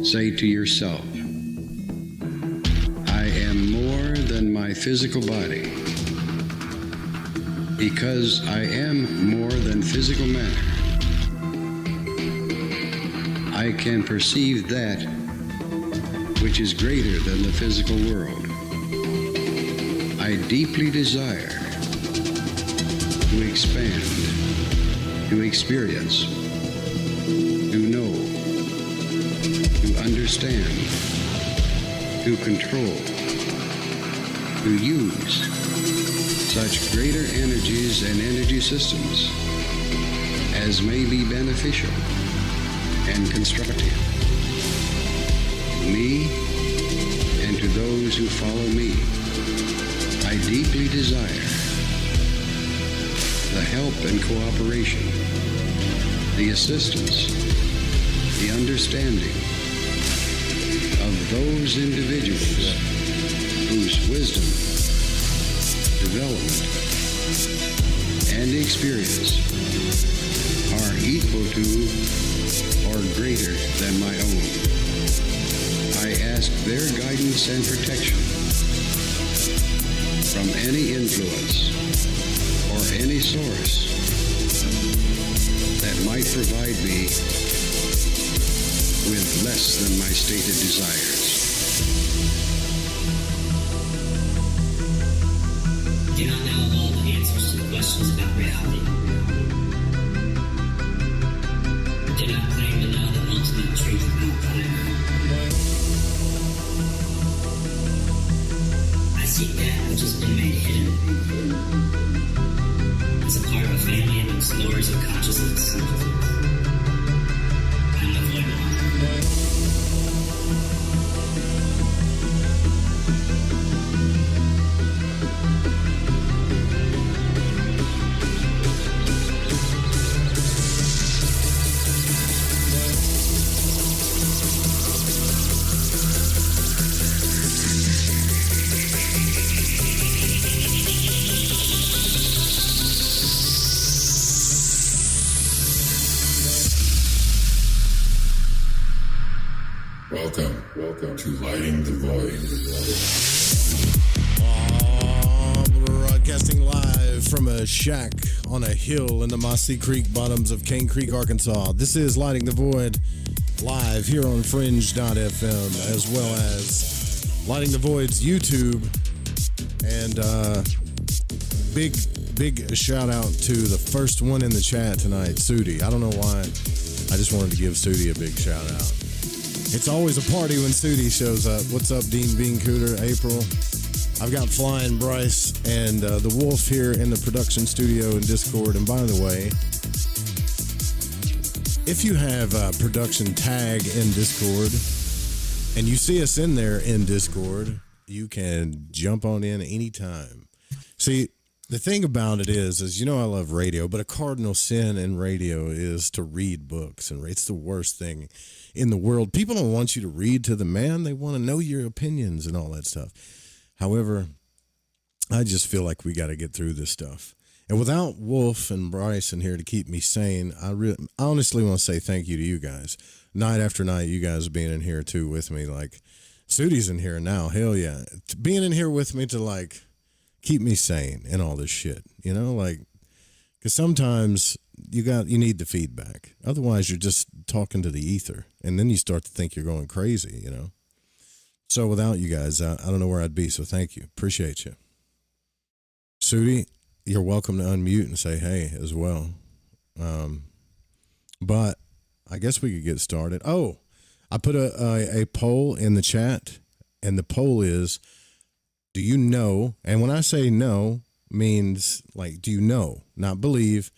say to yourself, I am more than my physical body. Because I am more than physical matter, I can perceive that which is greater than the physical world. I deeply desire to expand, to experience, to know, to understand, to control, to use such greater energies and energy systems as may be beneficial and constructive to me and to those who follow me. I deeply desire the help and cooperation, the assistance, the understanding of those individuals whose wisdom, development, and experience are equal to or greater than my own. I ask their guidance and protection from any influence or any source that might provide me with less than my stated desires. Do not know all the answers to the questions about reality. Do not claim to know the ultimate truth about fire. I seek that which has been made hidden as a part of a family amongst lords of consciousness. I'm the void one. Welcome to Lighting the Void. Broadcasting live from a shack on a hill in the Mossy Creek bottoms of Cane Creek, Arkansas. This is Lighting the Void live here on Fringe.fm, as well as Lighting the Void's YouTube. And big shout out to the first one in the chat tonight, Sudi. I don't know why. I just wanted to give Sudi a big shout out. It's always a party when Sudi shows up. What's up, Dean Bean Cooter, April? I've got Flying Bryce and the Wolf here in the production studio in Discord. And by the way, if you have a production tag in Discord and you see us in there in Discord, you can jump on in anytime. See, the thing about it is, you know I love radio, but a cardinal sin in radio is to read books, and it's the worst thing in the world. People don't want you to read to the man. They want to know your opinions and all that stuff. However, I just feel like we got to get through this stuff. And without Wolf and Bryce in here to keep me sane, I honestly want to say thank you to you guys. Night after night, you guys being in here too with me. Like, Sudi's in here now. Hell yeah. Being in here with me to like keep me sane and all this shit, you know, like, because sometimes you need the feedback. Otherwise, you're just talking to the ether, and then you start to think you're going crazy, you know. So without you guys, I don't know where I'd be. So thank you, appreciate you. Sudi, you're welcome to unmute and say hey as well. But I guess we could get started. Oh, I put a poll in the chat, and the poll is, do you know? And when I say know, means like, do you know, not believe,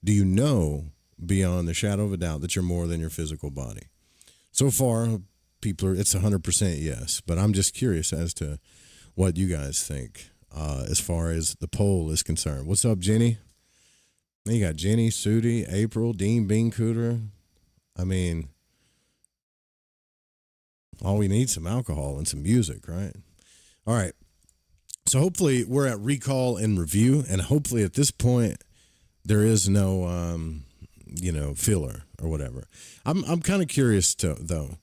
do you know beyond the shadow of a doubt that you're more than your physical body? So far, it's 100% yes, but I'm just curious as to what you guys think as far as the poll is concerned. What's up, Jenny? Then you got Jenny, Sudi, April, Dean Bean Cooter. I mean, all we need is some alcohol and some music, right? All right. So hopefully we're at recall and review, and hopefully at this point there is no, filler or whatever. I'm kind of curious though.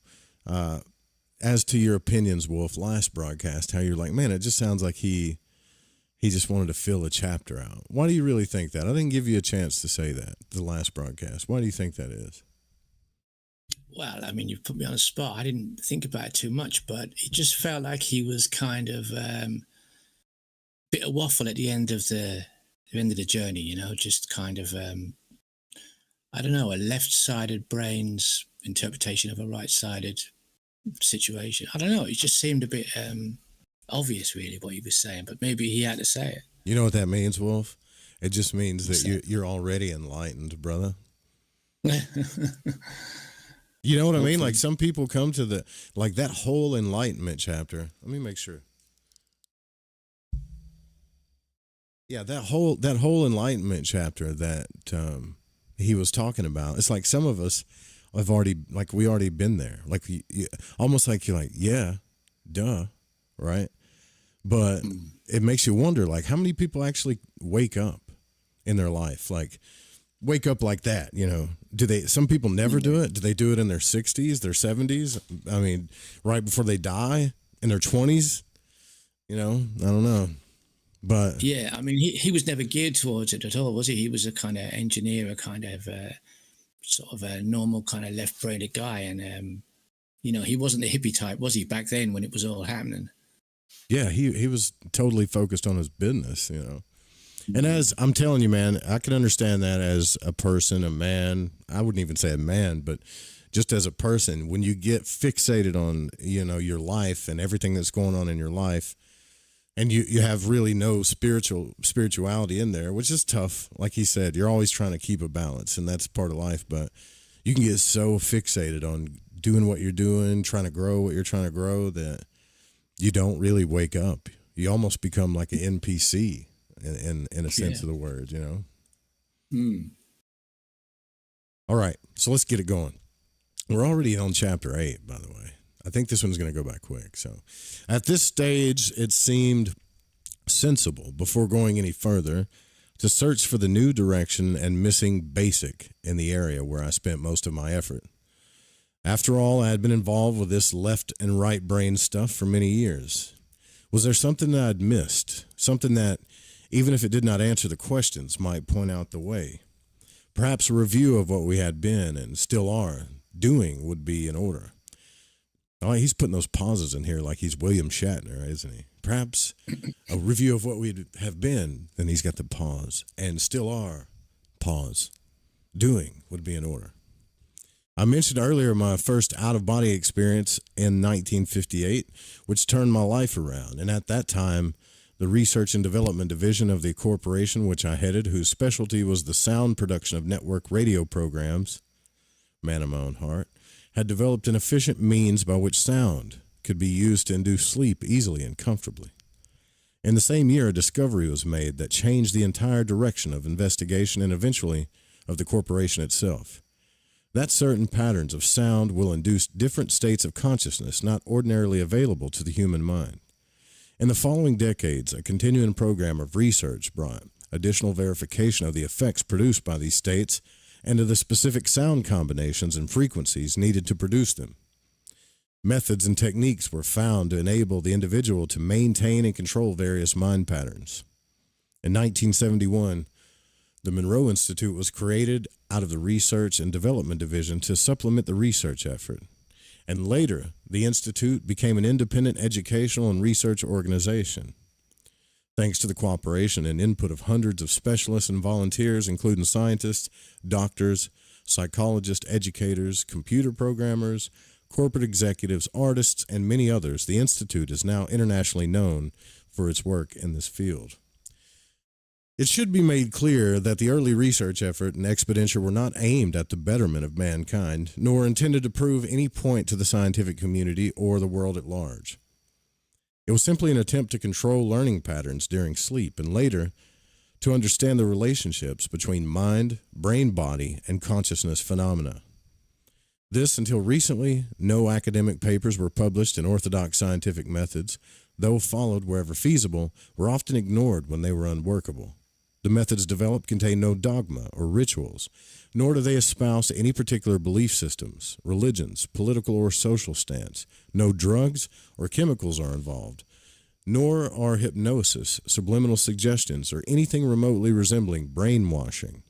As to your opinions, Wolf, last broadcast, how you're like, man, it just sounds like he just wanted to fill a chapter out. Why do you really think that? I didn't give you a chance to say that the last broadcast. Why do you think that is? Well, I mean, you put me on the spot. I didn't think about it too much, but it just felt like he was kind of bit of waffle at the end of the journey. You know, just kind of I don't know, a left-sided brain's interpretation of a right-sided situation. I don't know. It just seemed a bit obvious, really, what he was saying, but maybe he had to say it. You know what that means, Wolf? It just means that you're already enlightened, brother. You know what I mean? Like some people come to that whole enlightenment chapter. Let me make sure. Yeah, that whole enlightenment chapter that he was talking about. It's like some of us have we already been there. Like almost like you're like, yeah, duh, right? But it makes you wonder, like, how many people actually wake up in their life, like wake up like that, you know? Some people never do it. Do they do it in their 60s, their 70s? I mean, right before they die, in their 20s? You know, I don't know. But yeah, I mean, he was never geared towards it at all, was he? He was a kind of engineer, a kind of sort of a normal kind of left-brained guy. And, you know, he wasn't the hippie type, was he, back then when it was all happening? Yeah, he was totally focused on his business, you know. And as I'm telling you, man, I can understand that as a person, a man. I wouldn't even say a man, but just as a person, when you get fixated on, you know, your life and everything that's going on in your life, and you have really no spirituality in there, which is tough. Like he said, you're always trying to keep a balance, and that's part of life. But you can get so fixated on doing what you're doing, trying to grow what you're trying to grow, that you don't really wake up. You almost become like an NPC in a sense of the word, you know? All right, so let's get it going. We're already on chapter 8, by the way. I think this one's going to go by quick. So at this stage, it seemed sensible, before going any further, to search for the new direction and missing basic in the area where I spent most of my effort. After all, I had been involved with this left and right brain stuff for many years. Was there something that I'd missed? Something that, even if it did not answer the questions, might point out the way? Perhaps a review of what we had been and still are doing would be in order. Oh, he's putting those pauses in here like he's William Shatner, isn't he? Perhaps a review of what we have been, then he's got the pause, and still are, pause, doing would be in order. I mentioned earlier my first out-of-body experience in 1958, which turned my life around, and at that time, the Research and Development Division of the corporation which I headed, whose specialty was the sound production of network radio programs, man of my own heart, had developed an efficient means by which sound could be used to induce sleep easily and comfortably. In the same year, a discovery was made that changed the entire direction of investigation and eventually of the corporation itself. That certain patterns of sound will induce different states of consciousness not ordinarily available to the human mind. In the following decades, a continuing program of research brought additional verification of the effects produced by these states and of the specific sound combinations and frequencies needed to produce them. Methods and techniques were found to enable the individual to maintain and control various mind patterns. In 1971, the Monroe Institute was created out of the Research and Development Division to supplement the research effort. And later, the Institute became an independent educational and research organization. Thanks to the cooperation and input of hundreds of specialists and volunteers, including scientists, doctors, psychologists, educators, computer programmers, corporate executives, artists, and many others, the Institute is now internationally known for its work in this field. It should be made clear that the early research effort and expenditure were not aimed at the betterment of mankind, nor intended to prove any point to the scientific community or the world at large. It was simply an attempt to control learning patterns during sleep and later to understand the relationships between mind, brain-body, and consciousness phenomena. This, until recently, no academic papers were published in orthodox scientific methods, though followed wherever feasible, were often ignored when they were unworkable. The methods developed contain no dogma or rituals, nor do they espouse any particular belief systems, religions, political or social stance. No drugs or chemicals are involved, nor are hypnosis, subliminal suggestions, or anything remotely resembling brainwashing.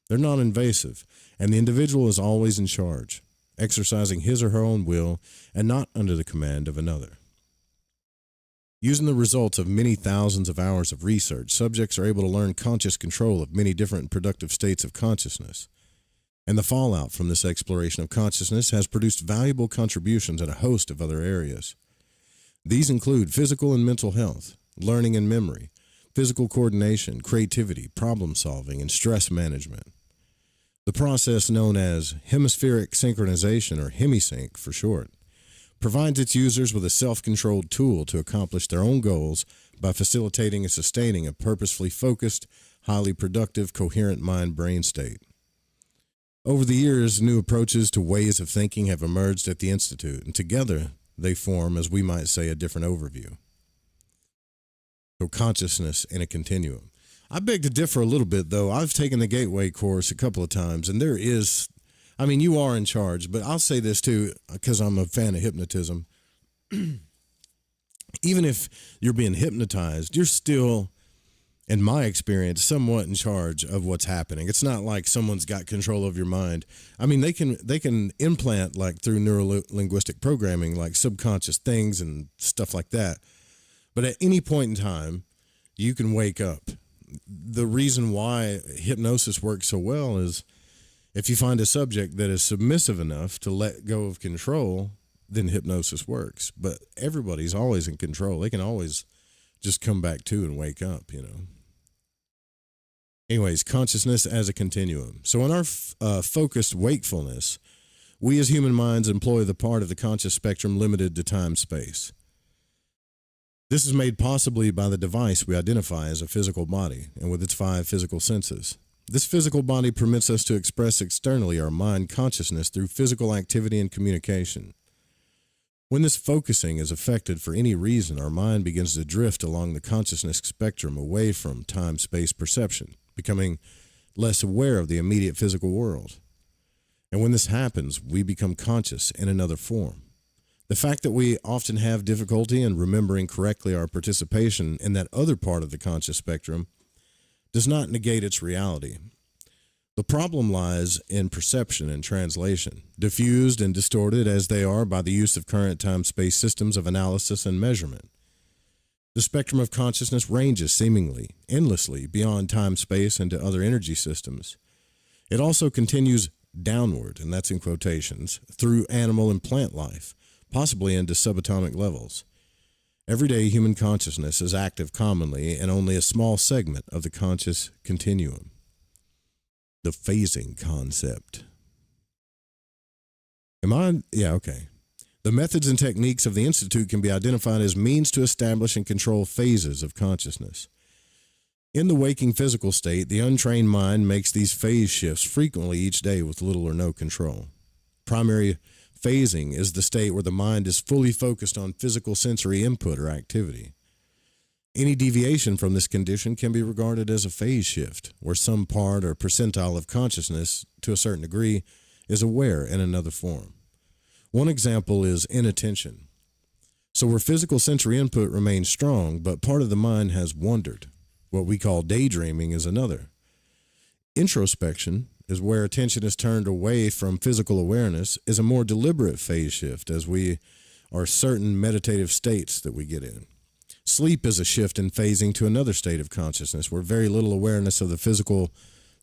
They're non-invasive, and the individual is always in charge, exercising his or her own will and not under the command of another. Using the results of many thousands of hours of research, subjects are able to learn conscious control of many different productive states of consciousness. And the fallout from this exploration of consciousness has produced valuable contributions in a host of other areas. These include physical and mental health, learning and memory, physical coordination, creativity, problem solving, and stress management. The process known as hemispheric synchronization, or hemisync for short, provides its users with a self-controlled tool to accomplish their own goals by facilitating and sustaining a purposefully focused, highly productive, coherent mind-brain state. Over the years, new approaches to ways of thinking have emerged at the Institute, and together they form, as we might say, a different overview. So consciousness in a continuum. I beg to differ a little bit, though. I've taken the Gateway course a couple of times, and there is, I mean, you are in charge, but I'll say this too, because I'm a fan of hypnotism. Even if you're being hypnotized, you're still, in my experience, somewhat in charge of what's happening. It's not like someone's got control of your mind. I mean, they can implant, like through neuro-linguistic programming, like subconscious things and stuff like that. But at any point in time, you can wake up. The reason why hypnosis works so well is if you find a subject that is submissive enough to let go of control, then hypnosis works. But everybody's always in control. They can always just come back to and wake up, you know. Anyways, consciousness as a continuum. So in our focused wakefulness, we as human minds employ the part of the conscious spectrum limited to time-space. This is made possibly by the device we identify as a physical body and with its 5 physical senses. This physical body permits us to express externally our mind consciousness through physical activity and communication. When this focusing is affected for any reason, our mind begins to drift along the consciousness spectrum away from time-space perception, becoming less aware of the immediate physical world. And when this happens, we become conscious in another form. The fact that we often have difficulty in remembering correctly our participation in that other part of the conscious spectrum does not negate its reality. The problem lies in perception and translation, diffused and distorted as they are by the use of current time-space systems of analysis and measurement. The spectrum of consciousness ranges seemingly endlessly beyond time-space into other energy systems. It also continues downward, and that's in quotations, through animal and plant life, possibly into subatomic levels. Everyday human consciousness is active commonly in only a small segment of the conscious continuum. The phasing concept. Okay. The methods and techniques of the Institute can be identified as means to establish and control phases of consciousness. In the waking physical state, the untrained mind makes these phase shifts frequently each day with little or no control. Primary phasing is the state where the mind is fully focused on physical sensory input or activity. Any deviation from this condition can be regarded as a phase shift, where some part or percentile of consciousness, to a certain degree, is aware in another form. One example is inattention. So where physical sensory input remains strong, but part of the mind has wandered. What we call daydreaming is another. Introspection is where attention is turned away from physical awareness, is a more deliberate phase shift as we are certain meditative states that we get in. Sleep is a shift in phasing to another state of consciousness where very little awareness of the physical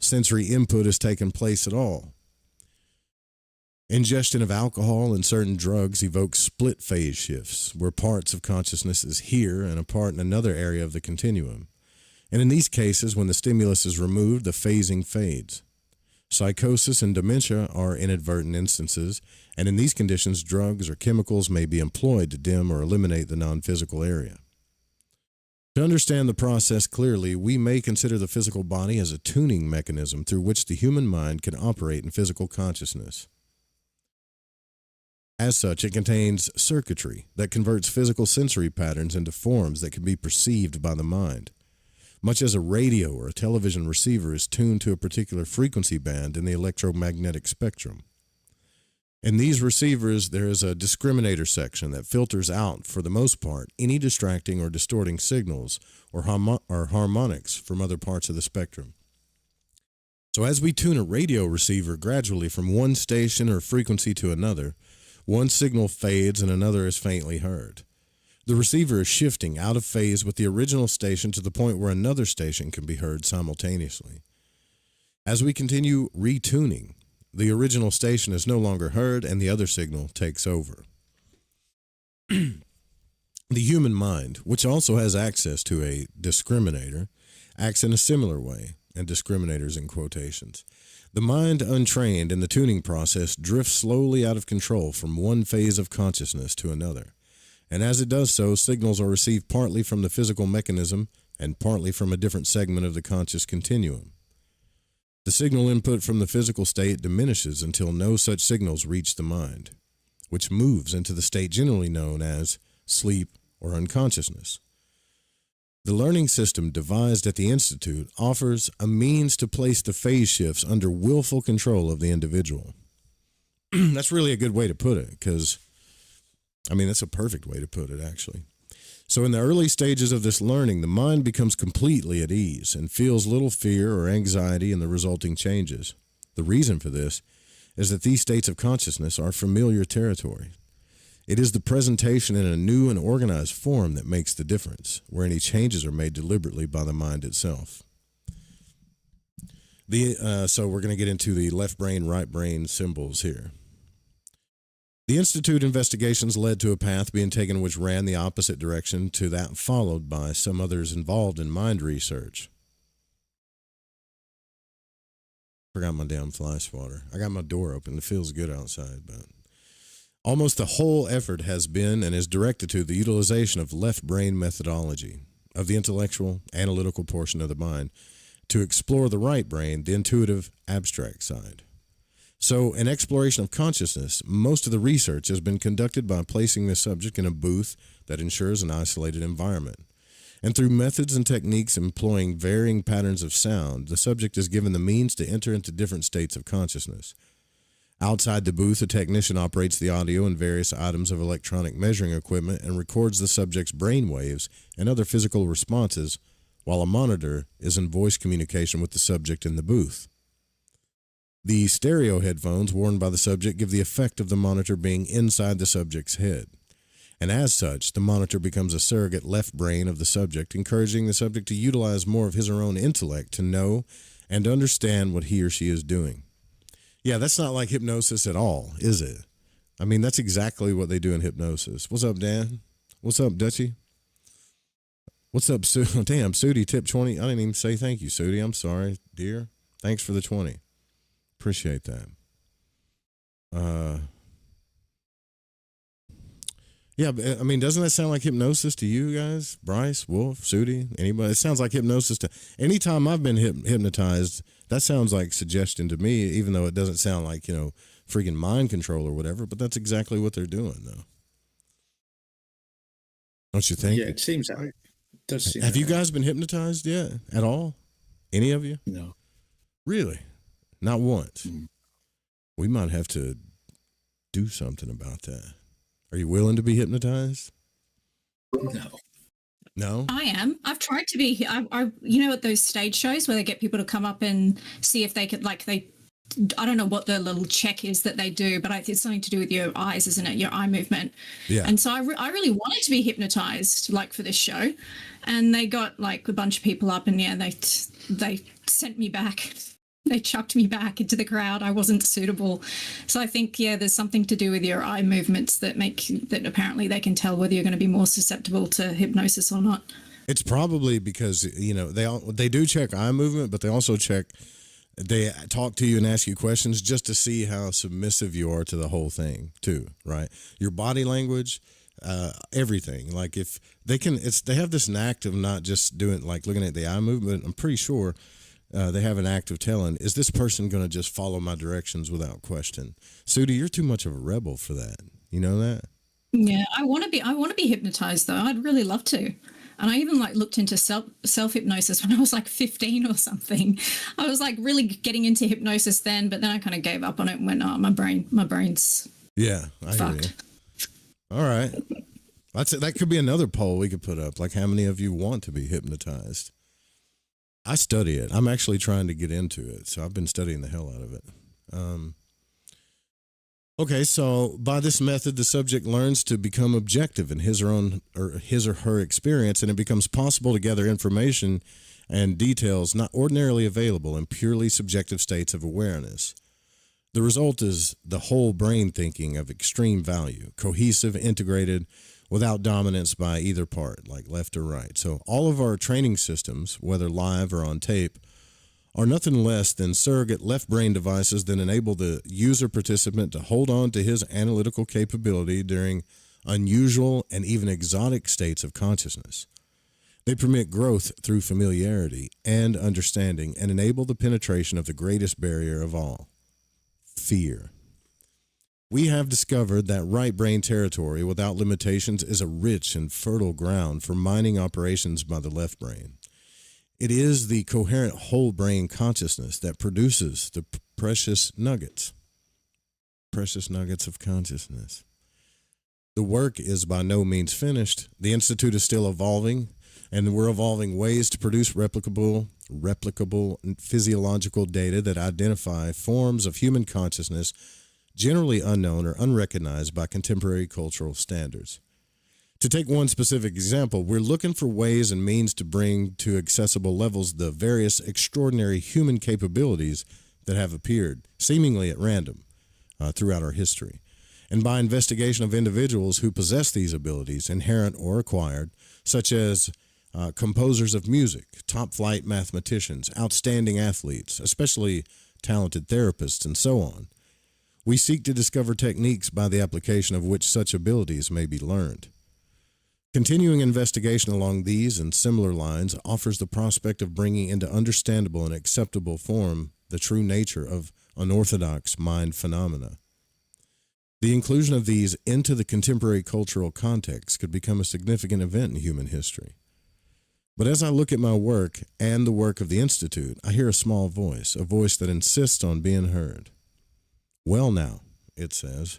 sensory input has taken place at all. Ingestion of alcohol and certain drugs evokes split phase shifts where parts of consciousness is here and a part in another area of the continuum. And in these cases, when the stimulus is removed, the phasing fades. Psychosis and dementia are inadvertent instances, and in these conditions, drugs or chemicals may be employed to dim or eliminate the non-physical area. To understand the process clearly, we may consider the physical body as a tuning mechanism through which the human mind can operate in physical consciousness. As such, it contains circuitry that converts physical sensory patterns into forms that can be perceived by the mind. much as a radio or a television receiver is tuned to a particular frequency band in the electromagnetic spectrum. In these receivers, there is a discriminator section that filters out, for the most part, any distracting or distorting signals or harmonics from other parts of the spectrum. So as we tune a radio receiver gradually from one station or frequency to another, one signal fades and another is faintly heard. The receiver is shifting out of phase with the original station to the point where another station can be heard simultaneously. As we continue retuning, the original station is no longer heard and the other signal takes over. The human mind, which also has access to a discriminator, acts in a similar way, and discriminators in quotations. The mind untrained in the tuning process drifts slowly out of control from one phase of consciousness to another. And as it does so, signals are received partly from the physical mechanism and partly from a different segment of the conscious continuum. The signal input from the physical state diminishes until no such signals reach the mind, which moves into the state generally known as sleep or unconsciousness. The learning system devised at the Institute offers a means to place the phase shifts under willful control of the individual. That's really a good way to put it, because that's a perfect way to put it, actually. So in the early stages of this learning, the mind becomes completely at ease and feels little fear or anxiety in the resulting changes. The reason for this is that these states of consciousness are familiar territory. It is the presentation in a new and organized form that makes the difference, where any changes are made deliberately by the mind itself. So we're going to get into the left brain, right brain symbols here. The Institute investigations led to a path being taken which ran the opposite direction to that followed by some others involved in mind research. Forgot my damn fly swatter. I got my door open. It feels good outside, but almost the whole effort has been and is directed to the utilization of left brain methodology of the intellectual, analytical portion of the mind to explore the right brain, the intuitive, abstract side. So, in exploration of consciousness, most of the research has been conducted by placing the subject in a booth that ensures an isolated environment. And through methods and techniques employing varying patterns of sound, the subject is given the means to enter into different states of consciousness. Outside the booth, a technician operates the audio and various items of electronic measuring equipment and records the subject's brain waves and other physical responses, while a monitor is in voice communication with the subject in the booth. The stereo headphones worn by the subject give the effect of the monitor being inside the subject's head. And as such, the monitor becomes a surrogate left brain of the subject, encouraging the subject to utilize more of his or her own intellect to know and understand what he or she is doing. Yeah, that's not like hypnosis at all, is it? That's exactly what they do in hypnosis. What's up, Dan? What's up, Dutchie? What's up, Sue? Damn, Sudi tipped 20. I didn't even say thank you, Sudi. I'm sorry, dear. Thanks for the 20. Appreciate that. Yeah, doesn't that sound like hypnosis to you guys? Bryce, Wolf, Sudi, anybody? It sounds like hypnosis to anytime I've been hypnotized. That sounds like suggestion to me, even though it doesn't sound like, freaking mind control or whatever, but that's exactly what they're doing, though. Don't you think? Yeah, it seems that way. It does seem Have that you way. guys been hypnotized yet? At all? Any of you? No. Really? Not once. Mm. We might have to do something about that. Are you willing to be hypnotized? No. No? I am. I've tried to be. At those stage shows where they get people to come up and see if they could, I don't know what the little check is that they do, but it's something to do with your eyes, isn't it? Your eye movement. Yeah. And so I really wanted to be hypnotized, for this show, and they got a bunch of people up, and they sent me back. They chucked me back into the crowd. I wasn't suitable. So I think, there's something to do with your eye movements that apparently they can tell whether you're going to be more susceptible to hypnosis or not. It's probably because, they do check eye movement, but they also they talk to you and ask you questions just to see how submissive you are to the whole thing too, right? Your body language, everything. If they they have this knack of not just doing looking at the eye movement. I'm pretty sure they have an act of telling, is this person going to just follow my directions without question? Sudi, you're too much of a rebel for that. You know that? Yeah, I want to be hypnotized though. I'd really love to. And I even like looked into self hypnosis when I was like 15 or something. I was like really getting into hypnosis then, but then I kind of gave up on it and went, oh, my brain's Yeah, I hear fucked. you. All right. That could be another poll we could put up. Like, how many of you want to be hypnotized? I study it. I'm actually trying to get into it, so I've been studying the hell out of it. Okay, so by this method, the subject learns to become objective in his or her experience, and it becomes possible to gather information and details not ordinarily available in purely subjective states of awareness. The result is the whole brain thinking of extreme value, cohesive, integrated, without dominance by either part, like left or right. So all of our training systems, whether live or on tape, are nothing less than surrogate left brain devices that enable the user participant to hold on to his analytical capability during unusual and even exotic states of consciousness. They permit growth through familiarity and understanding and enable the penetration of the greatest barrier of all, fear. We have discovered that right brain territory without limitations is a rich and fertile ground for mining operations by the left brain. It is the coherent whole brain consciousness that produces the precious nuggets of consciousness. The work is by no means finished. The Institute is still evolving, and we're evolving ways to produce replicable physiological data that identify forms of human consciousness generally unknown or unrecognized by contemporary cultural standards. To take one specific example, we're looking for ways and means to bring to accessible levels the various extraordinary human capabilities that have appeared, seemingly at random, throughout our history. And by investigation of individuals who possess these abilities, inherent or acquired, such as composers of music, top-flight mathematicians, outstanding athletes, especially talented therapists, and so on, we seek to discover techniques by the application of which such abilities may be learned. Continuing investigation along these and similar lines offers the prospect of bringing into understandable and acceptable form the true nature of unorthodox mind phenomena. The inclusion of these into the contemporary cultural context could become a significant event in human history. But as I look at my work and the work of the Institute, I hear a small voice, a voice that insists on being heard. Well now, it says,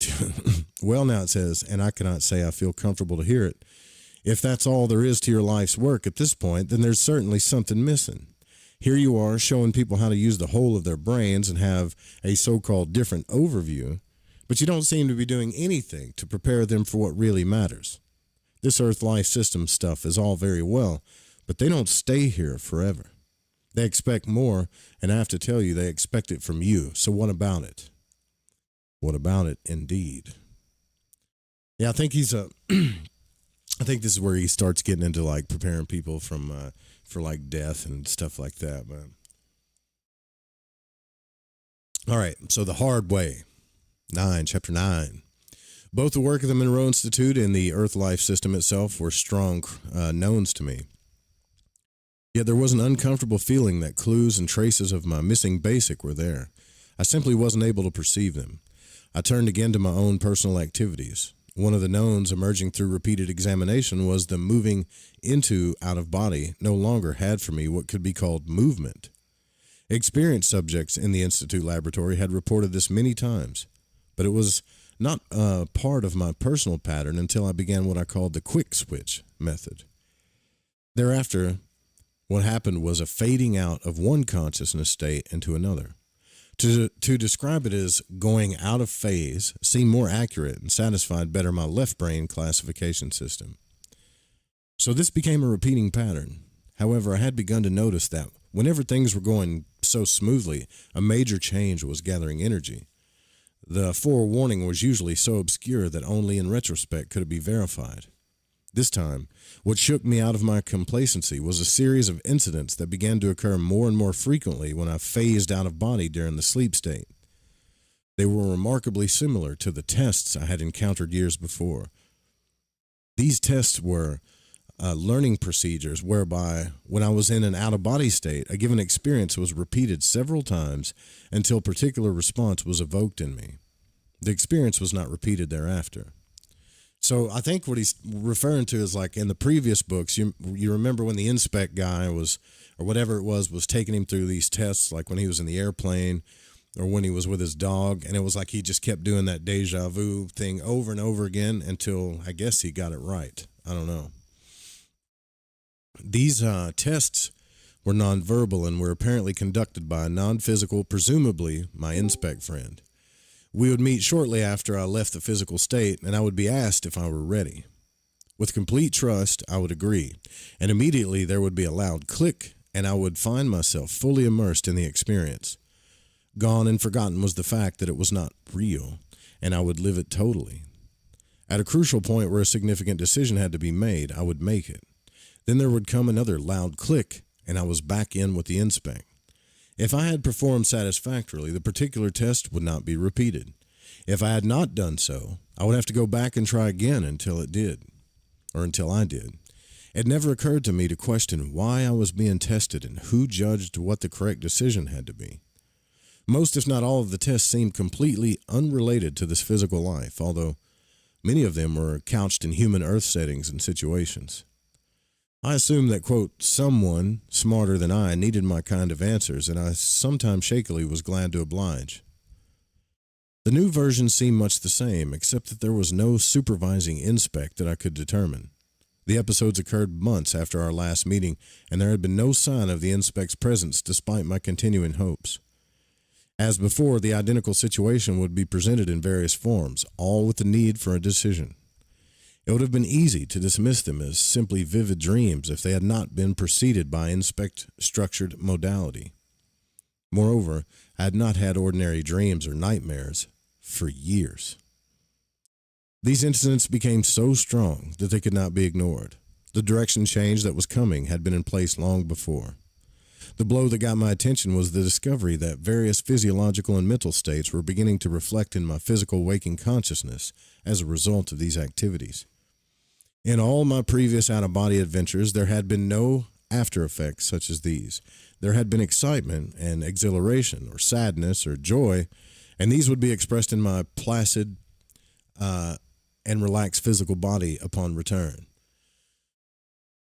and I cannot say I feel comfortable to hear it. If that's all there is to your life's work at this point, then there's certainly something missing. Here you are showing people how to use the whole of their brains and have a so-called different overview, but you don't seem to be doing anything to prepare them for what really matters. This Earth life system stuff is all very well, but they don't stay here forever. They expect more, and I have to tell you, they expect it from you. So what about it? What about it, indeed? Yeah, I think I think this is where he starts getting into like preparing people for like death and stuff like that. But all right, so the hard way, chapter 9. Both the work of the Monroe Institute and the Earth Life System itself were strong knowns to me. Yet there was an uncomfortable feeling that clues and traces of my missing basic were there. I simply wasn't able to perceive them. I turned again to my own personal activities. One of the knowns emerging through repeated examination was the moving into out of body no longer had for me what could be called movement. Experienced subjects in the Institute laboratory had reported this many times, but it was not part of my personal pattern until I began what I called the quick switch method. Thereafter, what happened was a fading out of one consciousness state into another. To describe it as going out of phase seemed more accurate and satisfied better my left brain classification system. So this became a repeating pattern. However, I had begun to notice that whenever things were going so smoothly, a major change was gathering energy. The forewarning was usually so obscure that only in retrospect could it be verified. This time, what shook me out of my complacency was a series of incidents that began to occur more and more frequently when I phased out of body during the sleep state. They were remarkably similar to the tests I had encountered years before. These tests were learning procedures whereby, when I was in an out-of-body state, a given experience was repeated several times until a particular response was evoked in me. The experience was not repeated thereafter. So I think what he's referring to is like in the previous books, you remember when the inspect guy was, or whatever it was taking him through these tests, like when he was in the airplane or when he was with his dog, and it was like he just kept doing that deja vu thing over and over again until I guess he got it right. I don't know. These tests were nonverbal and were apparently conducted by a non-physical, presumably my inspect friend. We would meet shortly after I left the physical state, and I would be asked if I were ready. With complete trust, I would agree, and immediately there would be a loud click, and I would find myself fully immersed in the experience. Gone and forgotten was the fact that it was not real, and I would live it totally. At a crucial point where a significant decision had to be made, I would make it. Then there would come another loud click, and I was back in with the inspect. If I had performed satisfactorily, the particular test would not be repeated. If I had not done so, I would have to go back and try again until I did. It never occurred to me to question why I was being tested and who judged what the correct decision had to be. Most, if not all, of the tests seemed completely unrelated to this physical life, although many of them were couched in human earth settings and situations. I assumed that, quote, someone smarter than I needed my kind of answers, and I sometimes shakily was glad to oblige. The new version seemed much the same, except that there was no supervising inspect that I could determine. The episodes occurred months after our last meeting, and there had been no sign of the inspect's presence despite my continuing hopes. As before, the identical situation would be presented in various forms, all with the need for a decision. It would have been easy to dismiss them as simply vivid dreams if they had not been preceded by inspect-structured modality. Moreover, I had not had ordinary dreams or nightmares for years. These incidents became so strong that they could not be ignored. The direction change that was coming had been in place long before. The blow that got my attention was the discovery that various physiological and mental states were beginning to reflect in my physical waking consciousness as a result of these activities. In all my previous out-of-body adventures, there had been no after effects such as these. There had been excitement and exhilaration or sadness or joy, and these would be expressed in my placid and relaxed physical body upon return.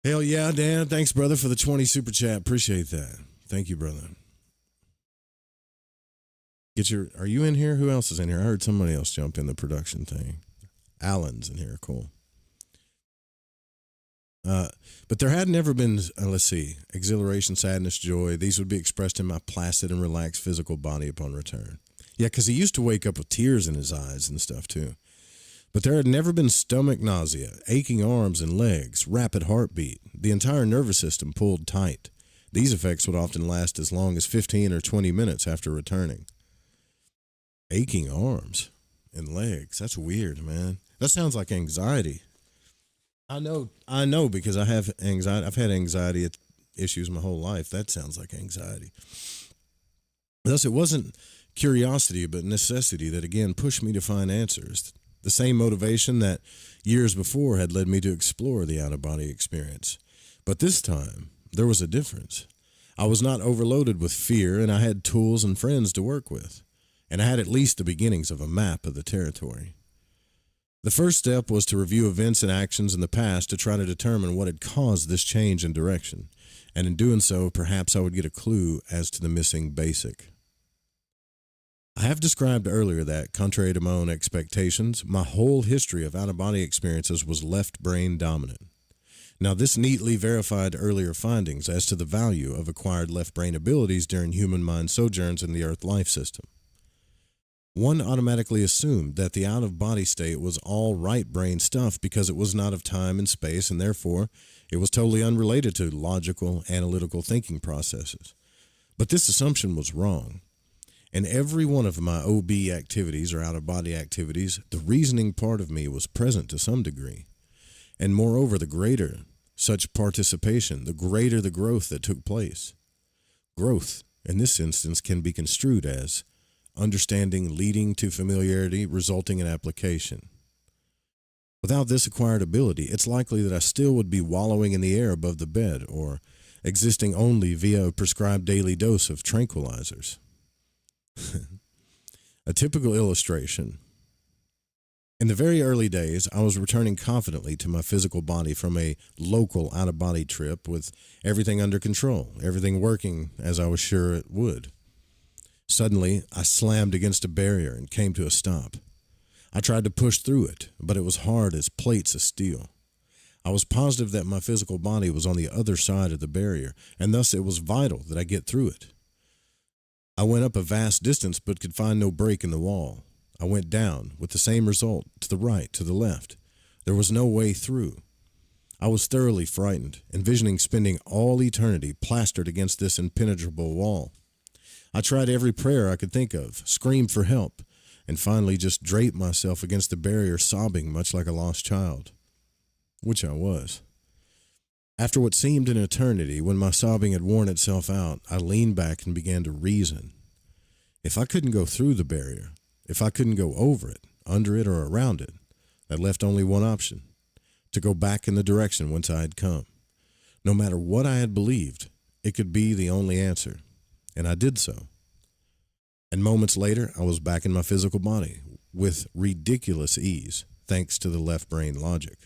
Hell yeah, Dan. Thanks, brother, for the 20 super chat. Appreciate that. Thank you, brother. Are you in here? Who else is in here? I heard somebody else jump in the production thing. Alan's in here. Cool. But there had never been, exhilaration, sadness, joy. These would be expressed in my placid and relaxed physical body upon return. Yeah, because he used to wake up with tears in his eyes and stuff, too. But there had never been stomach nausea, aching arms and legs, rapid heartbeat. The entire nervous system pulled tight. These effects would often last as long as 15 or 20 minutes after returning. Aching arms and legs. That's weird, man. That sounds like anxiety. I know because I have anxiety. I've had anxiety issues my whole life. That sounds like anxiety. Thus, it wasn't curiosity, but necessity that again pushed me to find answers. The same motivation that years before had led me to explore the out-of-body experience. But this time, there was a difference. I was not overloaded with fear, and I had tools and friends to work with. And I had at least the beginnings of a map of the territory. The first step was to review events and actions in the past to try to determine what had caused this change in direction, and in doing so, perhaps I would get a clue as to the missing basic. I have described earlier that, contrary to my own expectations, my whole history of out-of-body experiences was left-brain dominant. Now, this neatly verified earlier findings as to the value of acquired left-brain abilities during human mind sojourns in the Earth life system. One automatically assumed that the out-of-body state was all right-brain stuff because it was not of time and space, and therefore it was totally unrelated to logical, analytical thinking processes. But this assumption was wrong. In every one of my OB activities or out-of-body activities, the reasoning part of me was present to some degree. And moreover, the greater such participation, the greater the growth that took place. Growth, in this instance, can be construed as understanding leading to familiarity, resulting in application. Without this acquired ability, it's likely that I still would be wallowing in the air above the bed or existing only via a prescribed daily dose of tranquilizers. A typical illustration. In the very early days, I was returning confidently to my physical body from a local out-of-body trip with everything under control, everything working as I was sure it would. Suddenly, I slammed against a barrier and came to a stop. I tried to push through it, but it was hard as plates of steel. I was positive that my physical body was on the other side of the barrier, and thus it was vital that I get through it. I went up a vast distance but could find no break in the wall. I went down, with the same result, to the right, to the left. There was no way through. I was thoroughly frightened, envisioning spending all eternity plastered against this impenetrable wall. I tried every prayer I could think of, screamed for help, and finally just draped myself against the barrier, sobbing much like a lost child. Which I was. After what seemed an eternity, when my sobbing had worn itself out, I leaned back and began to reason. If I couldn't go through the barrier, if I couldn't go over it, under it, or around it, that left only one option, to go back in the direction whence I had come. No matter what I had believed, it could be the only answer, and I did so. And moments later, I was back in my physical body, with ridiculous ease, thanks to the left brain logic.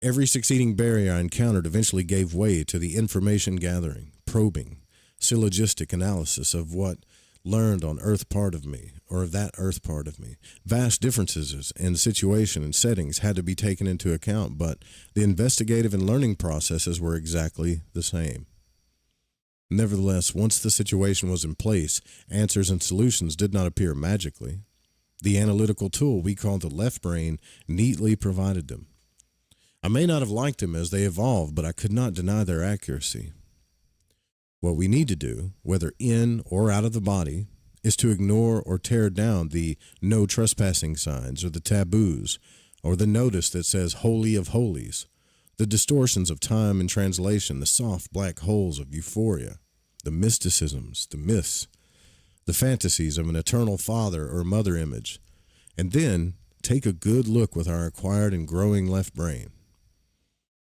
Every succeeding barrier I encountered eventually gave way to the information gathering, probing, syllogistic analysis of what learned on earth part of me, or of that earth part of me. Vast differences in situation and settings had to be taken into account, but the investigative and learning processes were exactly the same. Nevertheless, once the situation was in place, answers and solutions did not appear magically. The analytical tool we call the left brain neatly provided them. I may not have liked them as they evolved, but I could not deny their accuracy. What we need to do, whether in or out of the body, is to ignore or tear down the no trespassing signs or the taboos or the notice that says Holy of Holies, the distortions of time and translation, the soft black holes of euphoria, the mysticisms, the myths, the fantasies of an eternal father or mother image, and then take a good look with our acquired and growing left brain.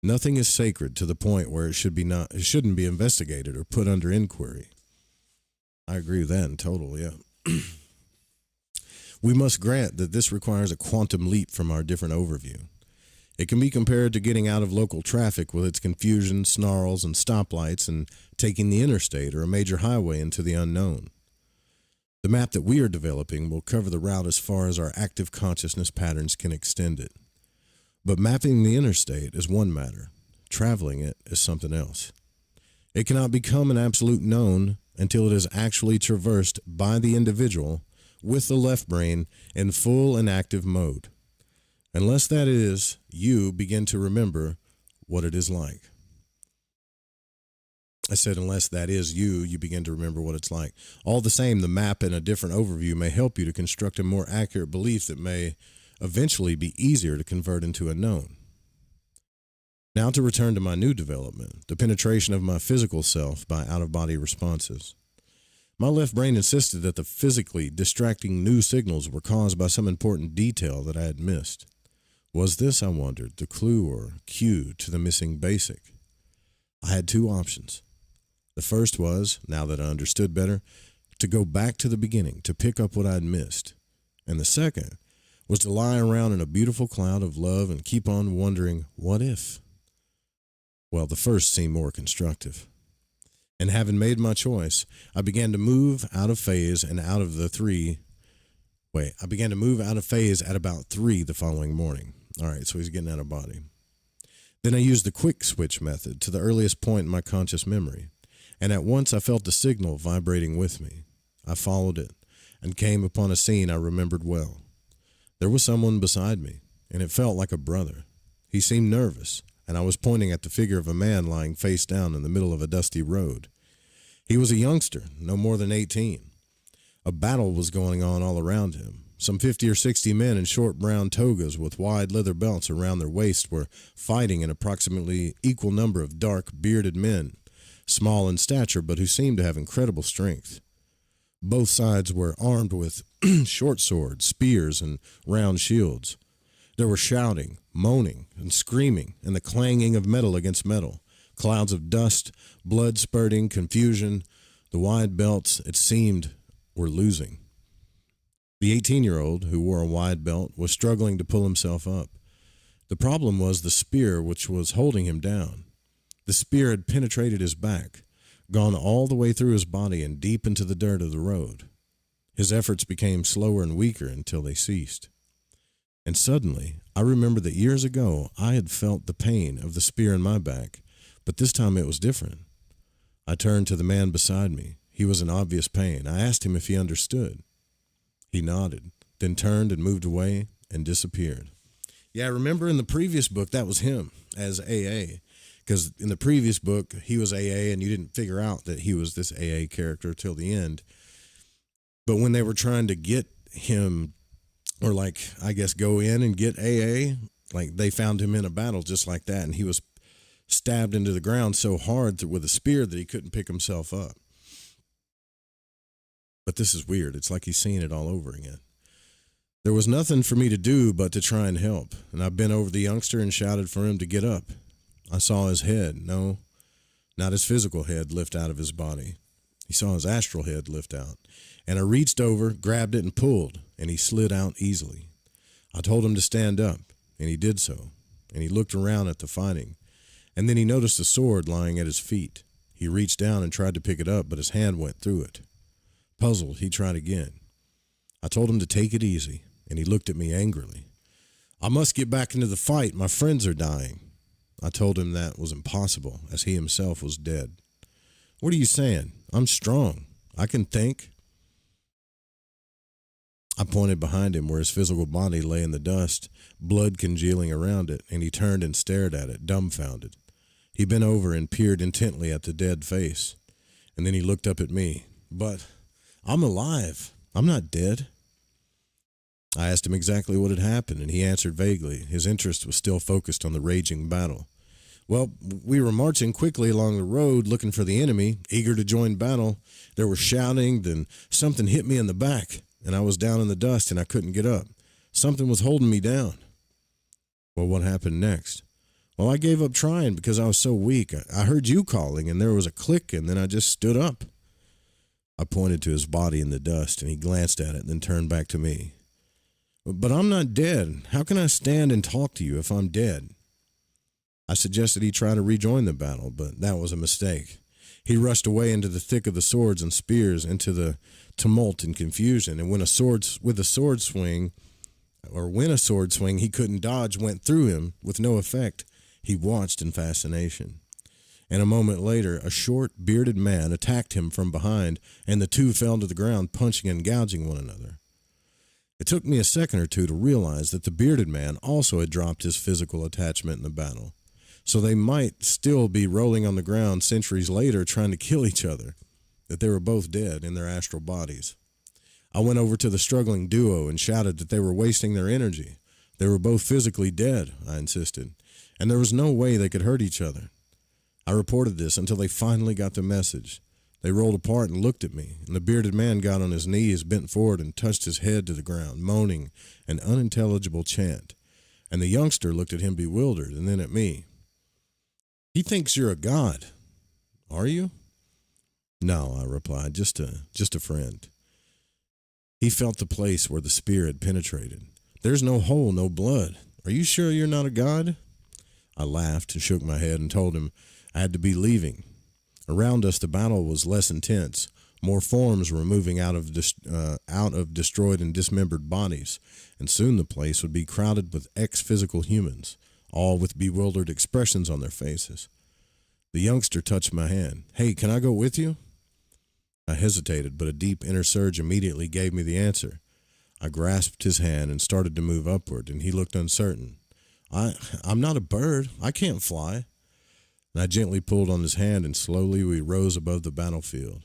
Nothing is sacred to the point where it shouldn't be investigated or put under inquiry. I agree with that in total, yeah. We must grant that this requires a quantum leap from our different overview. It can be compared to getting out of local traffic with its confusion, snarls, and stoplights and taking the interstate or a major highway into the unknown. The map that we are developing will cover the route as far as our active consciousness patterns can extend it. But mapping the interstate is one matter. Traveling it is something else. It cannot become an absolute known until it is actually traversed by the individual with the left brain in full and active mode. Unless that is, you begin to remember what it is like. I said, unless that is you begin to remember what it's like. All the same, the map and a different overview may help you to construct a more accurate belief that may eventually be easier to convert into a known. Now to return to my new development, the penetration of my physical self by out-of-body responses. My left brain insisted that the physically distracting new signals were caused by some important detail that I had missed. Was this, I wondered, the clue or cue to the missing basic? I had two options. The first was, now that I understood better, to go back to the beginning, to pick up what I had missed. And the second was to lie around in a beautiful cloud of love and keep on wondering, what if? Well, the first seemed more constructive. And having made my choice, I began to move out of phase and out of the three. I began to move out of phase at about 3 the following morning. All right, so he's getting out of body. Then I used the quick switch method to the earliest point in my conscious memory, and at once I felt the signal vibrating with me. I followed it and came upon a scene I remembered well. There was someone beside me, and it felt like a brother. He seemed nervous, and I was pointing at the figure of a man lying face down in the middle of a dusty road. He was a youngster, no more than 18. A battle was going on all around him. Some 50 or 60 men in short brown togas with wide leather belts around their waists were fighting an approximately equal number of dark, bearded men, small in stature but who seemed to have incredible strength. Both sides were armed with short swords, spears, and round shields. There were shouting, moaning, and screaming, and the clanging of metal against metal, clouds of dust, blood spurting, confusion. The wide belts, it seemed, were losing. The 18-year-old, who wore a wide belt, was struggling to pull himself up. The problem was the spear which was holding him down. The spear had penetrated his back, gone all the way through his body and deep into the dirt of the road. His efforts became slower and weaker until they ceased. And suddenly, I remembered that years ago I had felt the pain of the spear in my back, but this time it was different. I turned to the man beside me. He was in obvious pain. I asked him if he understood. He nodded, then turned and moved away and disappeared. Yeah, I remember in the previous book that was him as AA, because in the previous book he was AA and you didn't figure out that he was this AA character till the end. But when they were trying to get him, or like, I guess, go in and get AA, like they found him in a battle just like that, and he was stabbed into the ground so hard with a spear that he couldn't pick himself up. But this is weird. It's like he's seeing it all over again. There was nothing for me to do but to try and help, and I bent over the youngster and shouted for him to get up. I saw his head, no, not his physical head, lift out of his body. He saw his astral head lift out, and I reached over, grabbed it, and pulled, and he slid out easily. I told him to stand up, and he did so, and he looked around at the fighting, and then he noticed a sword lying at his feet. He reached down and tried to pick it up, but his hand went through it. Puzzled, he tried again. I told him to take it easy, and he looked at me angrily. I must get back into the fight. My friends are dying. I told him that was impossible, as he himself was dead. What are you saying? I'm strong. I can think. I pointed behind him where his physical body lay in the dust, blood congealing around it, and he turned and stared at it, dumbfounded. He bent over and peered intently at the dead face, and then he looked up at me. But I'm alive. I'm not dead. I asked him exactly what had happened, and he answered vaguely. His interest was still focused on the raging battle. Well, we were marching quickly along the road looking for the enemy, eager to join battle. There was shouting, then something hit me in the back, and I was down in the dust and I couldn't get up. Something was holding me down. Well, what happened next? Well, I gave up trying because I was so weak. I heard you calling, and there was a click, and then I just stood up. I pointed to his body in the dust, and he glanced at it, then turned back to me. But I'm not dead. How can I stand and talk to you if I'm dead? I suggested he try to rejoin the battle, but that was a mistake. He rushed away into the thick of the swords and spears, into the tumult and confusion, and when a sword swing he couldn't dodge went through him with no effect, he watched in fascination. And a moment later, a short, bearded man attacked him from behind, and the two fell to the ground, punching and gouging one another. It took me a second or two to realize that the bearded man also had dropped his physical attachment in the battle. So they might still be rolling on the ground centuries later trying to kill each other, that they were both dead in their astral bodies. I went over to the struggling duo and shouted that they were wasting their energy. They were both physically dead, I insisted, and there was no way they could hurt each other. I reported this until they finally got the message. They rolled apart and looked at me, and the bearded man got on his knees, bent forward, and touched his head to the ground, moaning an unintelligible chant. And the youngster looked at him bewildered, and then at me. He thinks you're a god. Are you? No, I replied, just a friend. He felt the place where the spear had penetrated. There's no hole, no blood. Are you sure you're not a god? I laughed and shook my head and told him I had to be leaving. Around us, the battle was less intense. More forms were moving out of destroyed and dismembered bodies, and soon the place would be crowded with ex-physical humans, all with bewildered expressions on their faces. The youngster touched my hand. Hey, can I go with you? I hesitated, but a deep inner surge immediately gave me the answer. I grasped his hand and started to move upward, and he looked uncertain. I'm not a bird. I can't fly. And I gently pulled on his hand, and slowly we rose above the battlefield.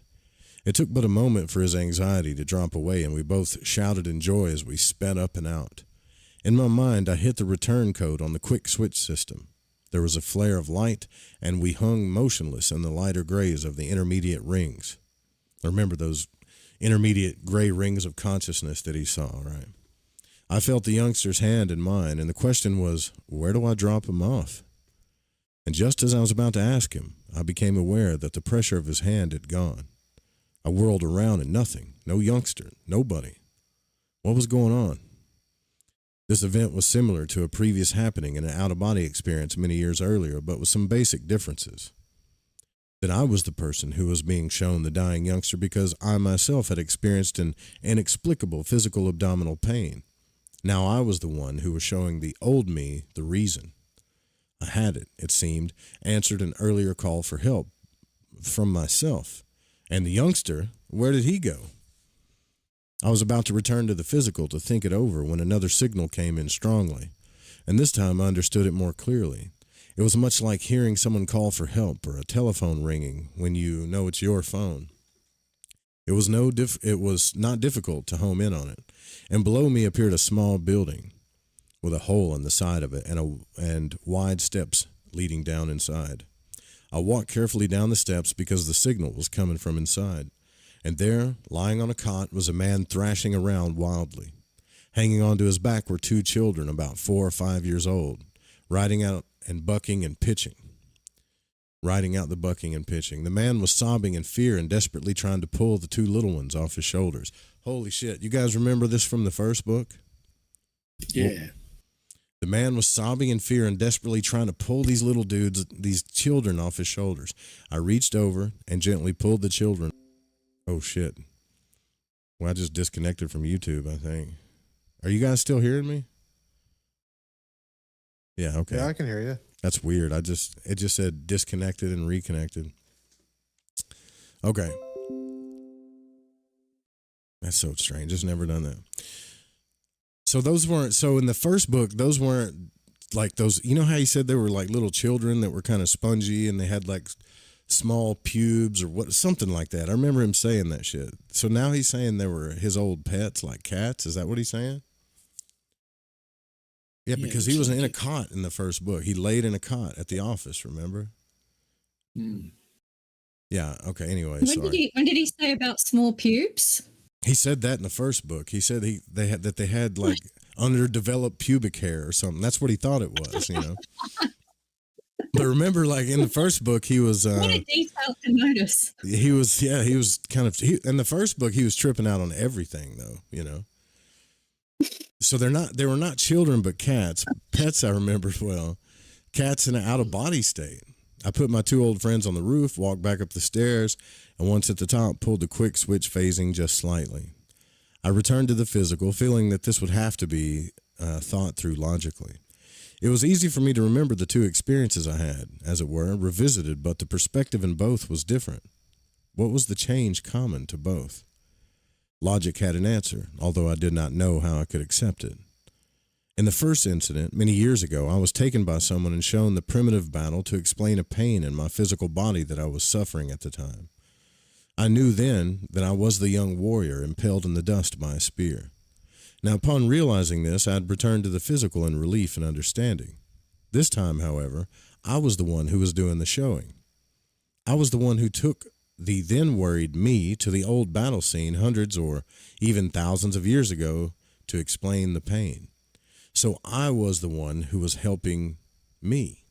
It took but a moment for his anxiety to drop away, and we both shouted in joy as we sped up and out. In my mind, I hit the return code on the quick switch system. There was a flare of light, and we hung motionless in the lighter grays of the intermediate rings. Remember those intermediate gray rings of consciousness that he saw, right? I felt the youngster's hand in mine, and the question was, where do I drop him off? And just as I was about to ask him, I became aware that the pressure of his hand had gone. I whirled around and nothing, no youngster, nobody. What was going on? This event was similar to a previous happening in an out-of-body experience many years earlier, but with some basic differences. That I was the person who was being shown the dying youngster because I myself had experienced an inexplicable physical abdominal pain. Now I was the one who was showing the old me the reason. I had it seemed, answered an earlier call for help from myself. And the youngster, where did he go? I was about to return to the physical to think it over when another signal came in strongly, and this time I understood it more clearly. It was much like hearing someone call for help or a telephone ringing when you know it's your phone. It was not difficult to home in on it, and below me appeared a small building with a hole in the side of it and wide steps leading down inside. I walked carefully down the steps because the signal was coming from inside. And there, lying on a cot, was a man thrashing around wildly. Hanging onto his back were 2 children about 4 or 5 years old, riding out and bucking and pitching. Riding out the bucking and pitching. The man was sobbing in fear and desperately trying to pull the 2 little ones off his shoulders. Holy shit. You guys remember this from the first book? Yeah. The man was sobbing in fear and desperately trying to pull these little dudes, these children, off his shoulders. I reached over and gently pulled the children. Oh, shit. Well, I just disconnected from YouTube, I think. Are you guys still hearing me? Yeah, okay. Yeah, I can hear you. That's weird. It just said disconnected and reconnected. Okay. That's so strange. It's never done that. So in the first book, those weren't like those, you know how you said they were like little children that were kind of spongy and they had like small pubes or something like that. I remember him saying that shit. So now he's saying they were his old pets, like cats. Is that what he's saying? Yeah, because he was in a cot in the first book. He laid in a cot at the office, remember? Yeah, okay, anyway, When did he say about small pubes? He said that in the first book. He said they had like underdeveloped pubic hair or something. That's what he thought it was, you know. But remember, like in the first book, he was. What a detail to notice. He was kind of. In the first book, he was tripping out on everything, though, you know. So they were not children, but cats. Pets, I remember well. Cats in an out of body state. I put my 2 old friends on the roof, walked back up the stairs, and once at the top, pulled the quick switch phasing just slightly. I returned to the physical, feeling that this would have to be thought through logically. It was easy for me to remember the 2 experiences I had, as it were, revisited, but the perspective in both was different. What was the change common to both? Logic had an answer, although I did not know how I could accept it. In the first incident, many years ago, I was taken by someone and shown the primitive battle to explain a pain in my physical body that I was suffering at the time. I knew then that I was the young warrior impaled in the dust by a spear. Now, upon realizing this, I had returned to the physical in relief and understanding. This time, however, I was the one who was doing the showing. I was the one who took the then worried me to the old battle scene hundreds or even thousands of years ago to explain the pain. So I was the one who was helping me.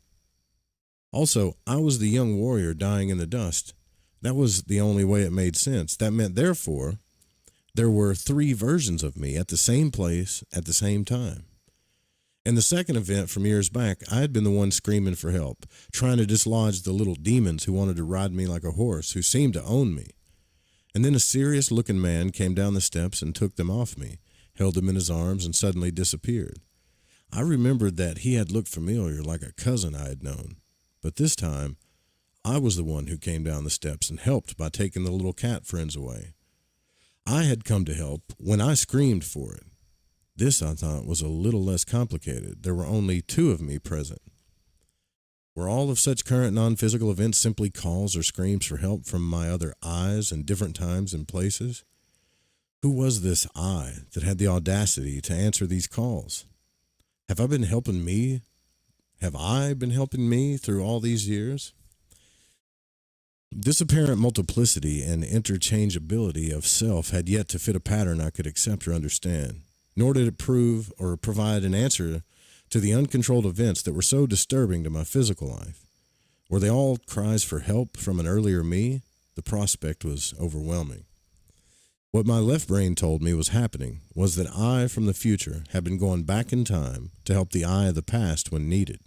Also, I was the young warrior dying in the dust. That was the only way it made sense. That meant, therefore, there were 3 versions of me at the same place at the same time. In the second event from years back, I had been the one screaming for help, trying to dislodge the little demons who wanted to ride me like a horse, who seemed to own me. And then a serious-looking man came down the steps and took them off me, held them in his arms, and suddenly disappeared. I remembered that he had looked familiar, like a cousin I had known. But this time, I was the one who came down the steps and helped by taking the little cat friends away. I had come to help when I screamed for it. This, I thought, was a little less complicated. There were only 2 of me present. Were all of such current non-physical events simply calls or screams for help from my other eyes in different times and places? Who was this I that had the audacity to answer these calls? Have I been helping me? Have I been helping me through all these years? This apparent multiplicity and interchangeability of self had yet to fit a pattern I could accept or understand, nor did it prove or provide an answer to the uncontrolled events that were so disturbing to my physical life. Were they all cries for help from an earlier me? The prospect was overwhelming. What my left brain told me was happening was that I from the future had been going back in time to help the I of the past when needed.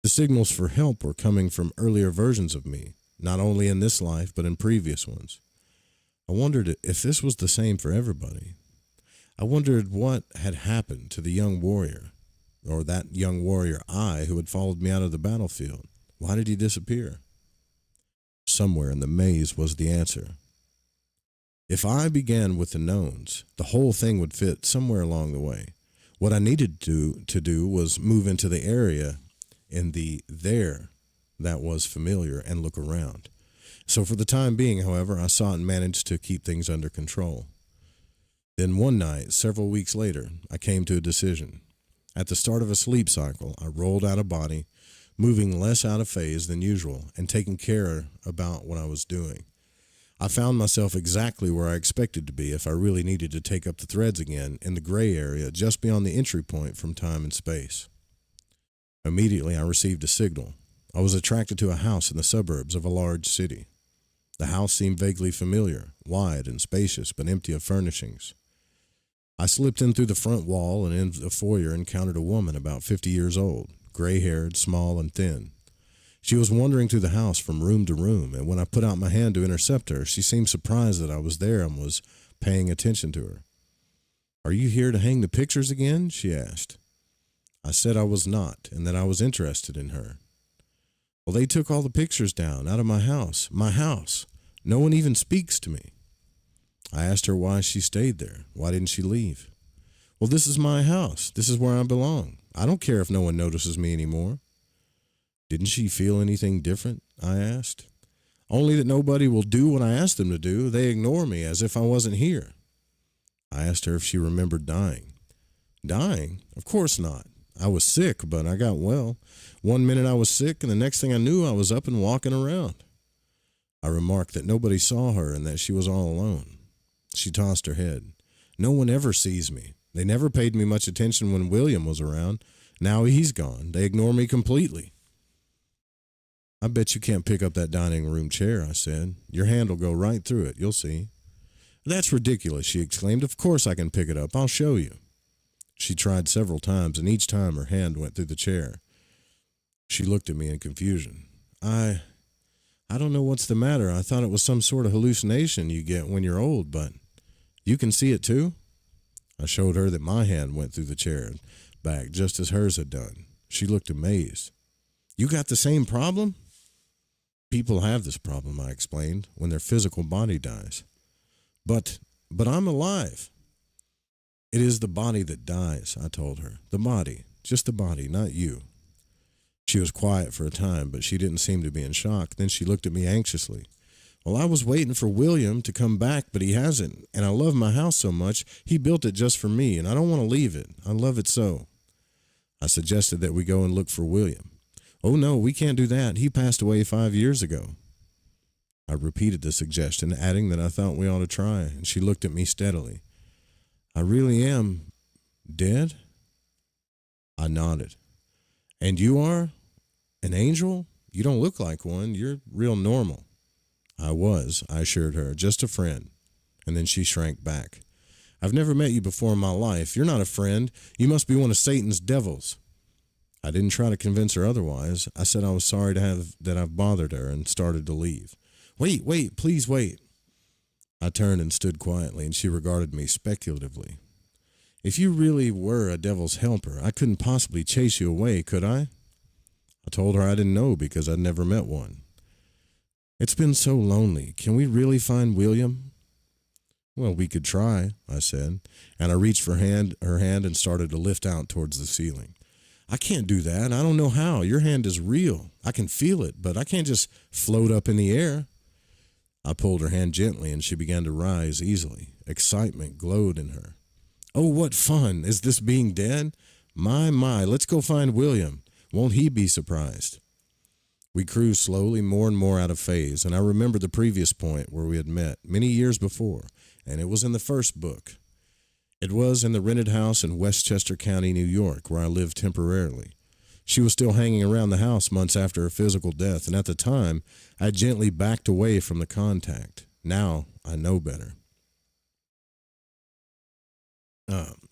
The signals for help were coming from earlier versions of me, not only in this life but in previous ones. I wondered if this was the same for everybody. I wondered what had happened to the young warrior, or that young warrior I who had followed me out of the battlefield. Why did he disappear? Somewhere in the maze was the answer. If I began with the knowns, the whole thing would fit somewhere along the way. What I needed to do was move into the area in the there that was familiar and look around. So for the time being, however, I saw and managed to keep things under control. Then one night, several weeks later, I came to a decision. At the start of a sleep cycle, I rolled out of body, moving less out of phase than usual and taking care about what I was doing. I found myself exactly where I expected to be if I really needed to take up the threads again, in the gray area just beyond the entry point from time and space. Immediately, I received a signal. I was attracted to a house in the suburbs of a large city. The house seemed vaguely familiar, wide and spacious, but empty of furnishings. I slipped in through the front wall and in the foyer encountered a woman about 50 years old, gray-haired, small, and thin. She was wandering through the house from room to room, and when I put out my hand to intercept her, she seemed surprised that I was there and was paying attention to her. "Are you here to hang the pictures again?" she asked. I said I was not, and that I was interested in her. "Well, they took all the pictures down, out of my house. My house. No one even speaks to me." I asked her why she stayed there. Why didn't she leave? "Well, this is my house. This is where I belong. I don't care if no one notices me anymore." "Didn't she feel anything different?" I asked. "Only that nobody will do what I asked them to do. They ignore me as if I wasn't here." I asked her if she remembered dying. "Dying? Of course not. I was sick, but I got well. One minute I was sick, and the next thing I knew, I was up and walking around." I remarked that nobody saw her and that she was all alone. She tossed her head. "No one ever sees me. They never paid me much attention when William was around. Now he's gone. They ignore me completely." "I bet you can't pick up that dining room chair," I said. "Your hand will go right through it. You'll see." "That's ridiculous," she exclaimed. "Of course I can pick it up. I'll show you." She tried several times, and each time her hand went through the chair. She looked at me in confusion. I don't know what's the matter. I thought it was some sort of hallucination you get when you're old, but you can see it too?" I showed her that my hand went through the chair back just as hers had done. She looked amazed. "You got the same problem?" "People have this problem," I explained, "when their physical body dies." But I'm alive." "It is the body that dies," I told her. "The body. Just the body, not you." She was quiet for a time, but she didn't seem to be in shock. Then she looked at me anxiously. "Well, I was waiting for William to come back, but he hasn't. And I love my house so much, he built it just for me, and I don't want to leave it. I love it so." I suggested that we go and look for William. "Oh, no, we can't do that. He passed away 5 years ago." I repeated the suggestion, adding that I thought we ought to try, and she looked at me steadily. "I really am dead?" I nodded. "And you are? An angel? You don't look like one. You're real normal." I assured her, "just a friend." And then she shrank back. "I've never met you before in my life. You're not a friend. You must be one of Satan's devils." I didn't try to convince her otherwise. I said I was sorry that I've bothered her and started to leave. Wait, please wait." I turned and stood quietly, and she regarded me speculatively. "If you really were a devil's helper, I couldn't possibly chase you away, could I?" I told her I didn't know because I'd never met one. "It's been so lonely. Can we really find William?" "Well, we could try," I said, and I reached for her hand and started to lift out towards the ceiling. "I can't do that. I don't know how. Your hand is real. I can feel it, but I can't just float up in the air." I pulled her hand gently, and she began to rise easily. Excitement glowed in her. "Oh, what fun! Is this being dead? My, let's go find William. Won't he be surprised?" We cruised slowly, more and more out of phase, and I remembered the previous point where we had met many years before, and it was in the first book. It was in the rented house in Westchester County, New York, where I lived temporarily. She was still hanging around the house months after her physical death, and at the time, I gently backed away from the contact. Now, I know better.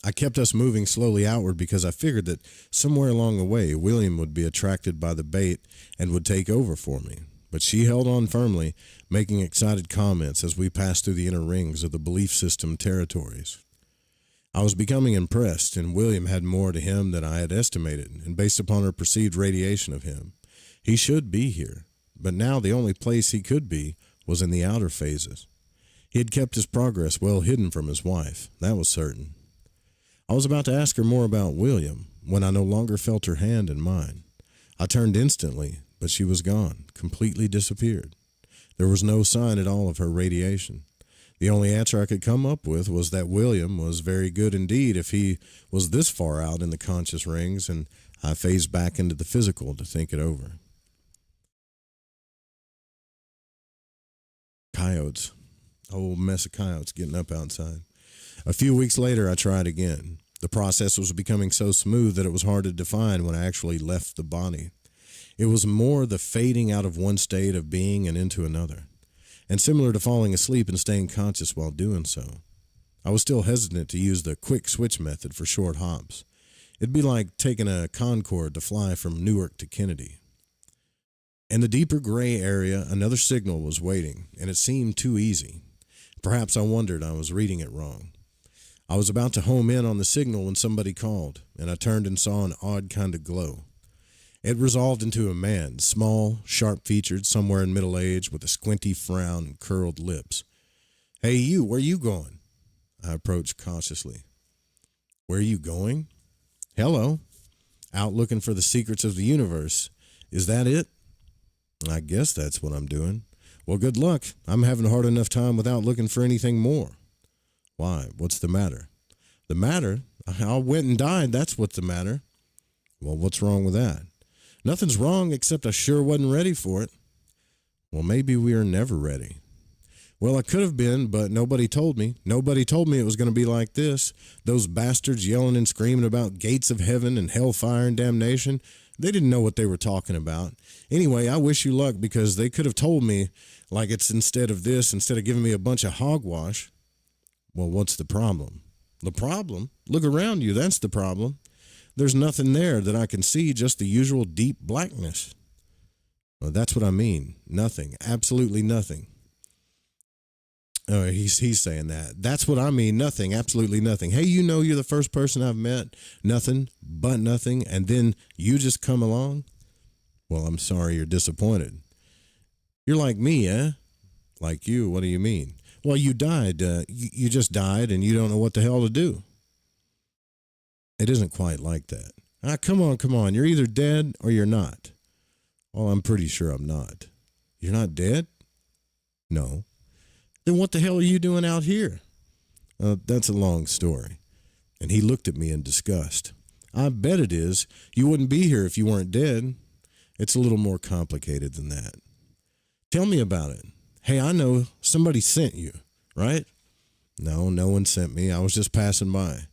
I kept us moving slowly outward because I figured that somewhere along the way, William would be attracted by the bait and would take over for me. But she held on firmly, making excited comments as we passed through the inner rings of the belief system territories. I was becoming impressed, and William had more to him than I had estimated, and based upon her perceived radiation of him, he should be here. But now the only place he could be was in the outer phases. He had kept his progress well hidden from his wife, that was certain. I was about to ask her more about William when I no longer felt her hand in mine. I turned instantly, but she was gone, completely disappeared. There was no sign at all of her radiation. The only answer I could come up with was that William was very good indeed if he was this far out in the conscious rings, and I phased back into the physical to think it over. Coyotes. A whole mess of coyotes getting up outside. A few weeks later, I tried again. The process was becoming so smooth that it was hard to define when I actually left the body. It was more the fading out of one state of being and into another, and similar to falling asleep and staying conscious while doing so. I was still hesitant to use the quick switch method for short hops. It'd be like taking a Concorde to fly from Newark to Kennedy. In the deeper gray area, another signal was waiting, and it seemed too easy. Perhaps I wondered I was reading it wrong. I was about to home in on the signal when somebody called, and I turned and saw an odd kind of glow. It resolved into a man, small, sharp-featured, somewhere in middle age, with a squinty frown and curled lips. "Hey, you, where you going?" I approached cautiously. "Where are you going?" "Hello. Out looking for the secrets of the universe. Is that it?" "I guess that's what I'm doing." "Well, good luck. I'm having a hard enough time without looking for anything more." "Why? What's the matter?" "The matter? I went and died, that's what's the matter." "Well, what's wrong with that?" "Nothing's wrong, except I sure wasn't ready for it." "Well, maybe we are never ready." "Well, I could have been, but nobody told me. Nobody told me it was going to be like this. Those bastards yelling and screaming about gates of heaven and hellfire and damnation. They didn't know what they were talking about. Anyway, I wish you luck, because they could have told me like it's instead of giving me a bunch of hogwash." "Well, what's the problem?" "The problem? Look around you, that's the problem. There's nothing there that I can see, just the usual deep blackness." "Well, that's what I mean. Nothing. Absolutely nothing." "Oh, he's saying that. That's what I mean. Nothing. Absolutely nothing. Hey, you know you're the first person I've met. Nothing but nothing. And then you just come along?" "Well, I'm sorry you're disappointed." "You're like me, eh?" "Like you? What do you mean?" "Well, you died. You just died, and you don't know what the hell to do." "It isn't quite like that." Come on. You're either dead or you're not." "Well, I'm pretty sure I'm not." "You're not dead?" "No." "Then what the hell are you doing out here?" That's a long story." And he looked at me in disgust. "I bet it is. You wouldn't be here if you weren't dead." "It's a little more complicated than that." "Tell me about it." "Hey, I know. Somebody sent you, right?" "No, no one sent me. I was just passing by."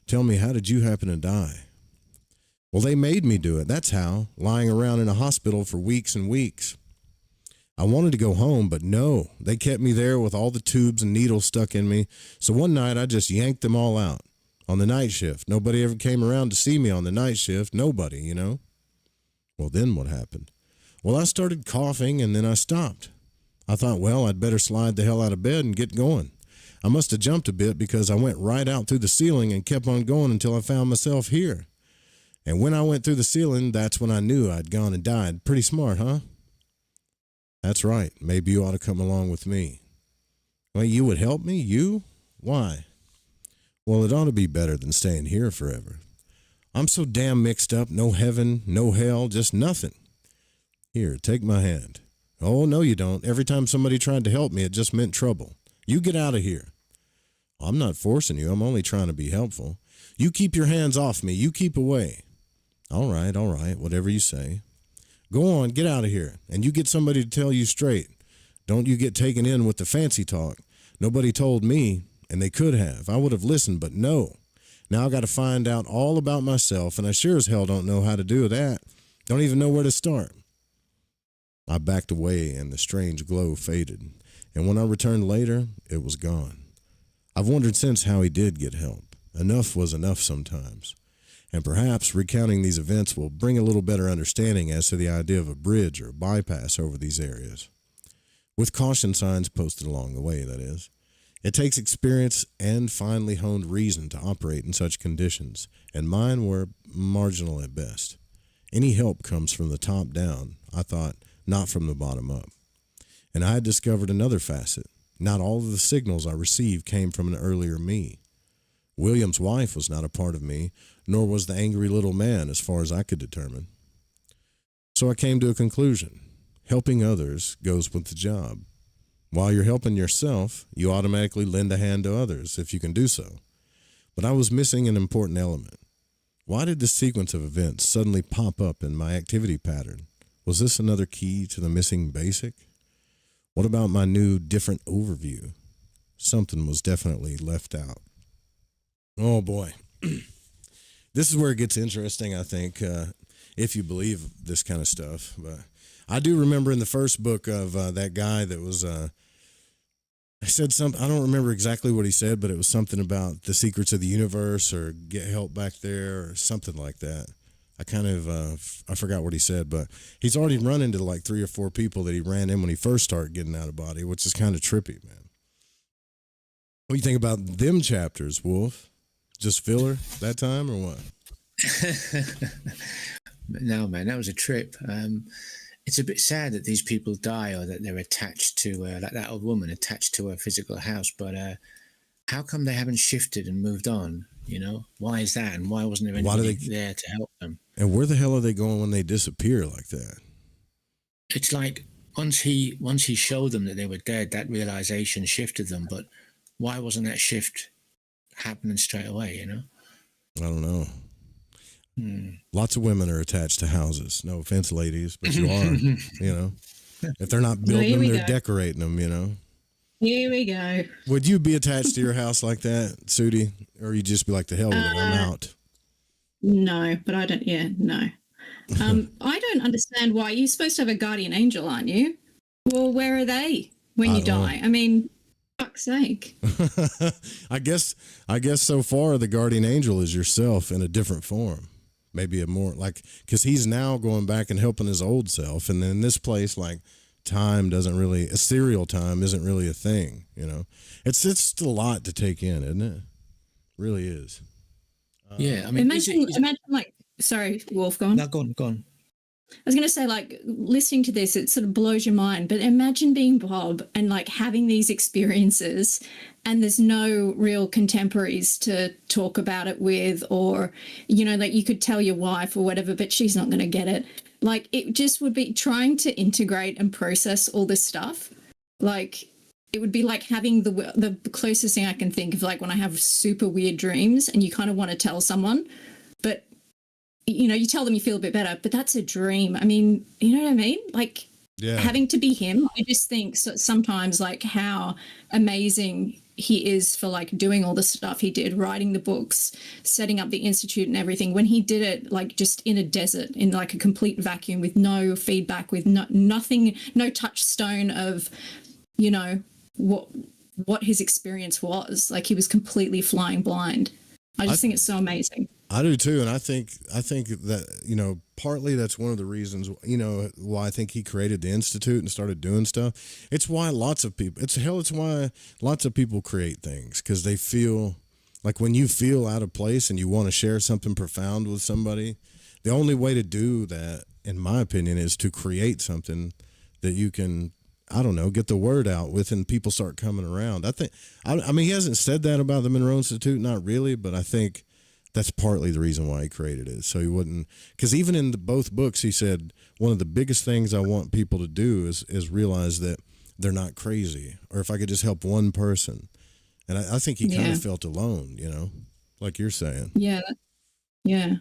"Tell me, how did you happen to die?" "Well, they made me do it. That's how. Lying around in a hospital for weeks and weeks. I wanted to go home, but no. They kept me there with all the tubes and needles stuck in me. So one night I just yanked them all out. On the night shift. Nobody ever came around to see me on the night shift. Nobody, you know." "Well, then what happened?" "Well, I started coughing, and then I stopped. I thought, well, I'd better slide the hell out of bed and get going. I must have jumped a bit, because I went right out through the ceiling and kept on going until I found myself here. And when I went through the ceiling, that's when I knew I'd gone and died. Pretty smart, huh?" "That's right. Maybe you ought to come along with me." "Well, you would help me? You? Why?" "Well, it ought to be better than staying here forever. I'm so damn mixed up. No heaven, no hell, just nothing. Here, take my hand." "Oh, no, you don't. Every time somebody tried to help me, it just meant trouble. You get out of here." "I'm not forcing you. I'm only trying to be helpful." "You keep your hands off me. You keep away." All right. Whatever you say." "Go on, get out of here. And you get somebody to tell you straight. Don't you get taken in with the fancy talk. Nobody told me, and they could have. I would have listened, but no. Now I got to find out all about myself, and I sure as hell don't know how to do that. Don't even know where to start." I backed away, and the strange glow faded. And when I returned later, it was gone. I've wondered since how he did get help. Enough was enough sometimes. And perhaps recounting these events will bring a little better understanding as to the idea of a bridge or a bypass over these areas. With caution signs posted along the way, that is. It takes experience and finely honed reason to operate in such conditions, and mine were marginal at best. Any help comes from the top down, I thought, not from the bottom up. And I had discovered another facet. Not all of the signals I received came from an earlier me. William's wife was not a part of me, nor was the angry little man, as far as I could determine. So I came to a conclusion. Helping others goes with the job. While you're helping yourself, you automatically lend a hand to others, if you can do so. But I was missing an important element. Why did this sequence of events suddenly pop up in my activity pattern? Was this another key to the missing basic? What about my new, different overview? Something was definitely left out. Oh boy. This is where it gets interesting, I think, if you believe this kind of stuff. But I do remember in the first book of that guy that was, I said something, I don't remember exactly what he said, but it was something about the secrets of the universe or get help back there or something like that. I kind of, I forgot what he said, but he's already run into like 3 or 4 people that he ran in when he first started getting out of body, which is kind of trippy, man. What do you think about them chapters, Wolf? Just filler that time or what? No, man, that was a trip. It's a bit sad that these people die or that they're attached to, like that old woman attached to a physical house. But how come they haven't shifted and moved on? You know, why is that? And why wasn't there anybody there to help them? And where the hell are they going when they disappear like that? It's like once he showed them that they were dead, that realization shifted them. But why wasn't that shift happening straight away? You know, I don't know. Lots of women are attached to houses. No offense, ladies, but you are. You know, if they're not building them, they're decorating them. You know. Here we go. Would you be attached to your house like that, Sudi, or you just be like, the hell with it, I'm out? No, but I don't. Yeah, no. I don't understand why you're supposed to have a guardian angel, aren't you? Well, where are they when you die? I mean, fuck's sake. I guess so far the guardian angel is yourself in a different form. Maybe a more like, because he's now going back and helping his old self. And then in this place, like, time doesn't really, ethereal time isn't really a thing, you know. It's a lot to take in, isn't it? Really is. Yeah, I mean, imagine like, sorry, Wolf, go on. No, go on. I was going to say, like, listening to this, it sort of blows your mind. But imagine being Bob and, like, having these experiences and there's no real contemporaries to talk about it with, or, you know, like you could tell your wife or whatever, but she's not going to get it. Like, it just would be trying to integrate and process all this stuff. Like, it would be like having the closest thing I can think of, like, when I have super weird dreams and you kind of want to tell someone, but you know, you tell them you feel a bit better, but that's a dream. I mean, you know what I mean? Like, having to be him, I just think sometimes, like, how amazing he is for, like, doing all the stuff he did, writing the books, setting up the institute and everything. When he did it, like, just in a desert, in, like, a complete vacuum with no feedback, with nothing, no touchstone of, you know, what his experience was. Like, he was completely flying blind. I think it's so amazing. I do too, and I think that, you know, partly that's one of the reasons, you know, why I think he created the institute and started doing stuff. It's why lots of people. It's why lots of people create things, because they feel like when you feel out of place and you want to share something profound with somebody, the only way to do that, in my opinion, is to create something that you can, I don't know, get the word out with, and people start coming around. I mean, he hasn't said that about the Monroe Institute, not really, but I think that's partly the reason why he created it. So he wouldn't, because even in both books, he said, one of the biggest things I want people to do is realize that they're not crazy, or if I could just help one person. And I think he kind of felt alone, you know, like you're saying. Yeah. Yeah.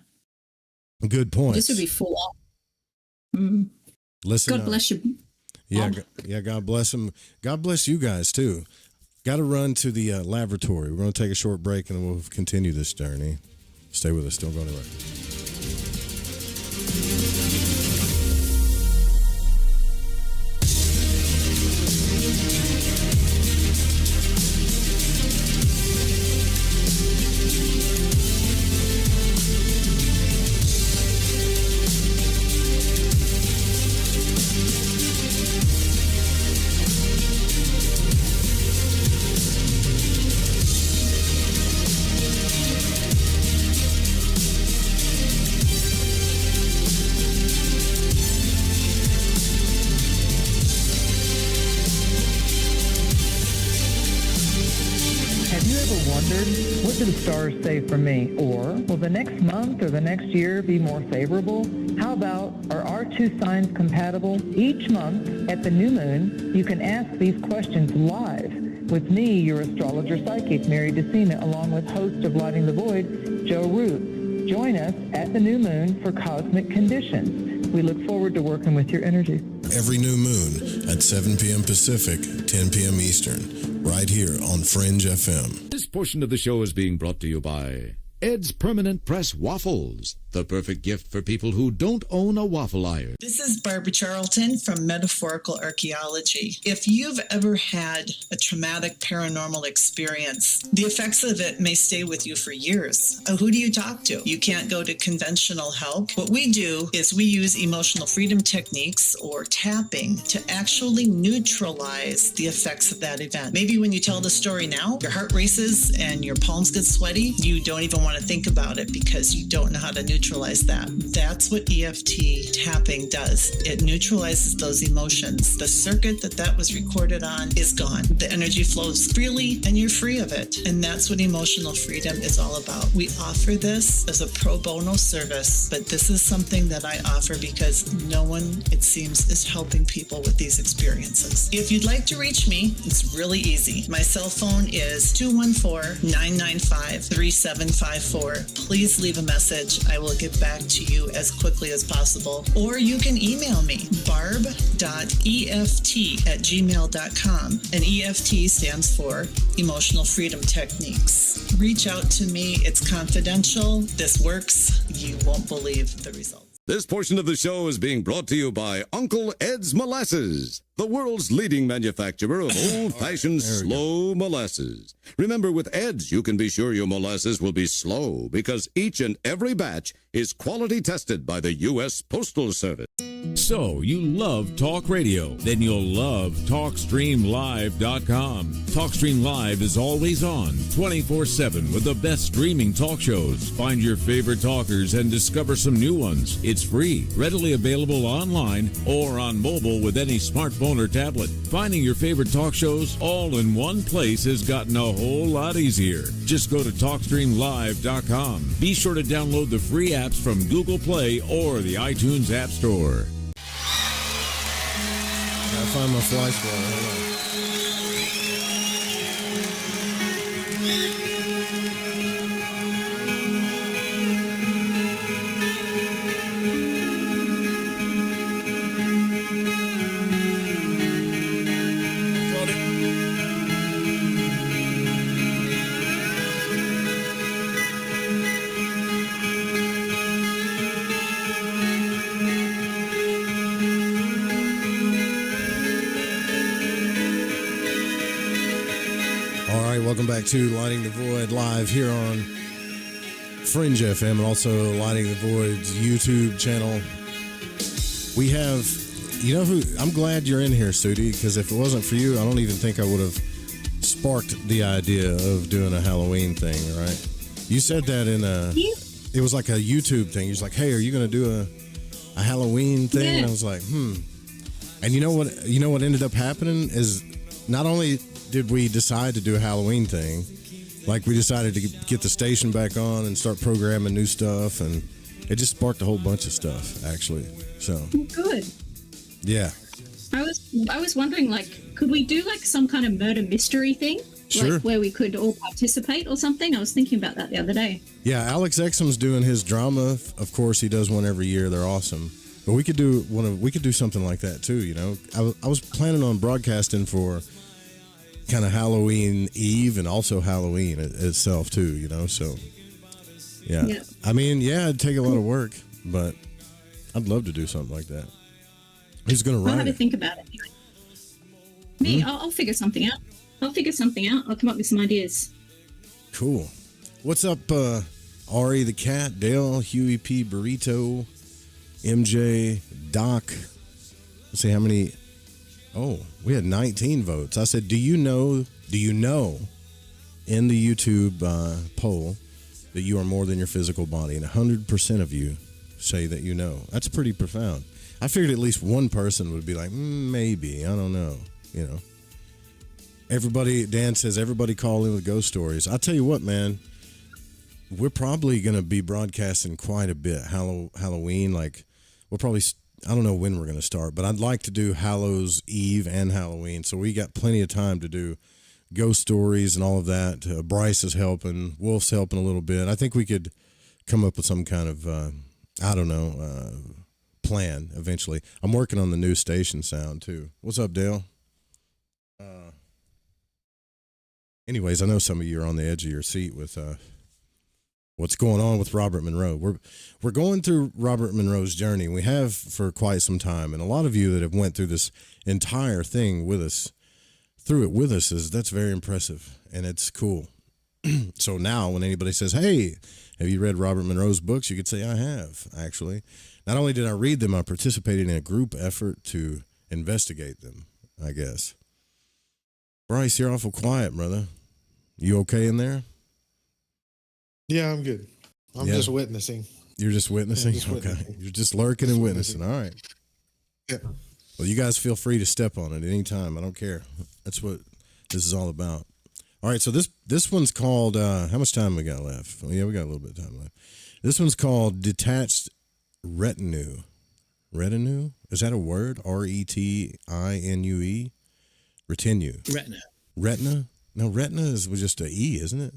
Good point. This would be full on. Listen, God bless you. Yeah, God bless him. God bless you guys, too. Got to run to the laboratory. We're going to take a short break, and then we'll continue this journey. Stay with us. Don't go anywhere. wondered, what do the stars say for me? Or, will the next month or the next year be more favorable? How about, are our two signs compatible? Each month at the new moon, you can ask these questions live with me, your astrologer psychic, Mary DeCina, along with host of Lighting the Void, Joe Root. Join us at the new moon for Cosmic Conditions. We look forward to working with your energy. Every new moon at 7 p.m. Pacific, 10 p.m. Eastern, right here on Fringe FM. This portion of the show is being brought to you by Ed's Permanent Press Waffles, the perfect gift for people who don't own a waffle iron. This is Barbara Charlton from Metaphorical Archaeology. If you've ever had a traumatic paranormal experience, the effects of it may stay with you for years. Who do you talk to? You can't go to conventional help. What we do is we use emotional freedom techniques or tapping to actually neutralize the effects of that event. Maybe when you tell the story now, your heart races and your palms get sweaty. You don't even want to think about it because you don't know how to neutralize that. That's what EFT tapping does. It neutralizes those emotions. The circuit that was recorded on is gone. The energy flows freely and you're free of it. And that's what emotional freedom is all about. We offer this as a pro bono service, but this is something that I offer because no one, it seems, is helping people with these experiences. If you'd like to reach me, it's really easy. My cell phone is 214-995-3754. Please leave a message. I will get back to you as quickly as possible. Or you can email me, barb.eft@gmail.com. And EFT stands for Emotional Freedom Techniques. Reach out to me. It's confidential. This works. You won't believe the results. This portion of the show is being brought to you by Uncle Ed's Molasses, the world's leading manufacturer of old-fashioned slow molasses. Remember, with Ed's, you can be sure your molasses will be slow because each and every batch is quality tested by the U.S. Postal Service. So, you love talk radio? Then you'll love TalkStreamLive.com. TalkStream Live is always on, 24/7 with the best streaming talk shows. Find your favorite talkers and discover some new ones. It's free, readily available online or on mobile with any smartphone or tablet. Finding your favorite talk shows all in one place has gotten a whole lot easier. Just go to TalkStreamLive.com. Be sure to download the free apps from Google Play or the iTunes App Store. Gotta find my fly swatter. Hold on. Welcome back to Lighting the Void live here on Fringe FM and also Lighting the Void's YouTube channel. We have, you know who, I'm glad you're in here, Sudi, because if it wasn't for you, I don't even think I would have sparked the idea of doing a Halloween thing, right? You said that in it was like a YouTube thing. You was like, hey, are you going to do a Halloween thing? Yeah. And I was like, And you know what ended up happening is not only did we decide to do a Halloween thing, like we decided to get the station back on and start programming new stuff, and it just sparked a whole bunch of stuff, actually. So good. Yeah. I was wondering, like, could we do like some kind of murder mystery thing? Sure. Like where we could all participate or something? I was thinking about that the other day. Yeah, Alex Exum's doing his drama. Of course, he does one every year. They're awesome. But we could do something like that too, you know. I was planning on broadcasting for kind of Halloween Eve and also Halloween itself too, you know. So yeah. I mean, yeah, it'd take a lot of work, but I'd love to do something like that. Who's gonna write it? I'll have to think about it. Me, I'll figure something out. I'll come up with some ideas. Cool. What's up, Ari the Cat, Dale, Huey P. Burrito, MJ, Doc? Let's see how many. Oh, we had 19 votes. I said, do you know in the YouTube poll that you are more than your physical body? And 100% of you say that you know. That's pretty profound. I figured at least one person would be like, maybe, I don't know, you know. Dan says, everybody call in with ghost stories. I'll tell you what, man. We're probably going to be broadcasting quite a bit. Halloween, like, we'll probably, I don't know when we're going to start, but I'd like to do Hallows Eve and Halloween. So we got plenty of time to do ghost stories and all of that. Bryce is helping. Wolf's helping a little bit. I think we could come up with some kind of, plan eventually. I'm working on the new station sound, too. What's up, Dale? Anyways, I know some of you are on the edge of your seat with what's going on with Robert Monroe. We're going through Robert Monroe's journey. We have for quite some time, and a lot of you that have went through this entire thing with us, that's very impressive, and it's cool. So now when anybody says, hey, have you read Robert Monroe's books? You could say, I have, actually. Not only did I read them, I participated in a group effort to investigate them, I guess. Bryce, you're awful quiet, brother. You okay in there? Yeah, I'm good. I'm just witnessing. You're just witnessing? Just okay. witnessing. You're just lurking and witnessing. All right. Yeah. Well, you guys feel free to step on it at any time. I don't care. That's what this is all about. All right, so this one's called, how much time we got left? Oh, yeah, we got a little bit of time left. This one's called Detached Retinue. Retinue? Is that a word? R-E-T-I-N-U-E? Retinue. Retina. Retina? No, retina is just a E, isn't it?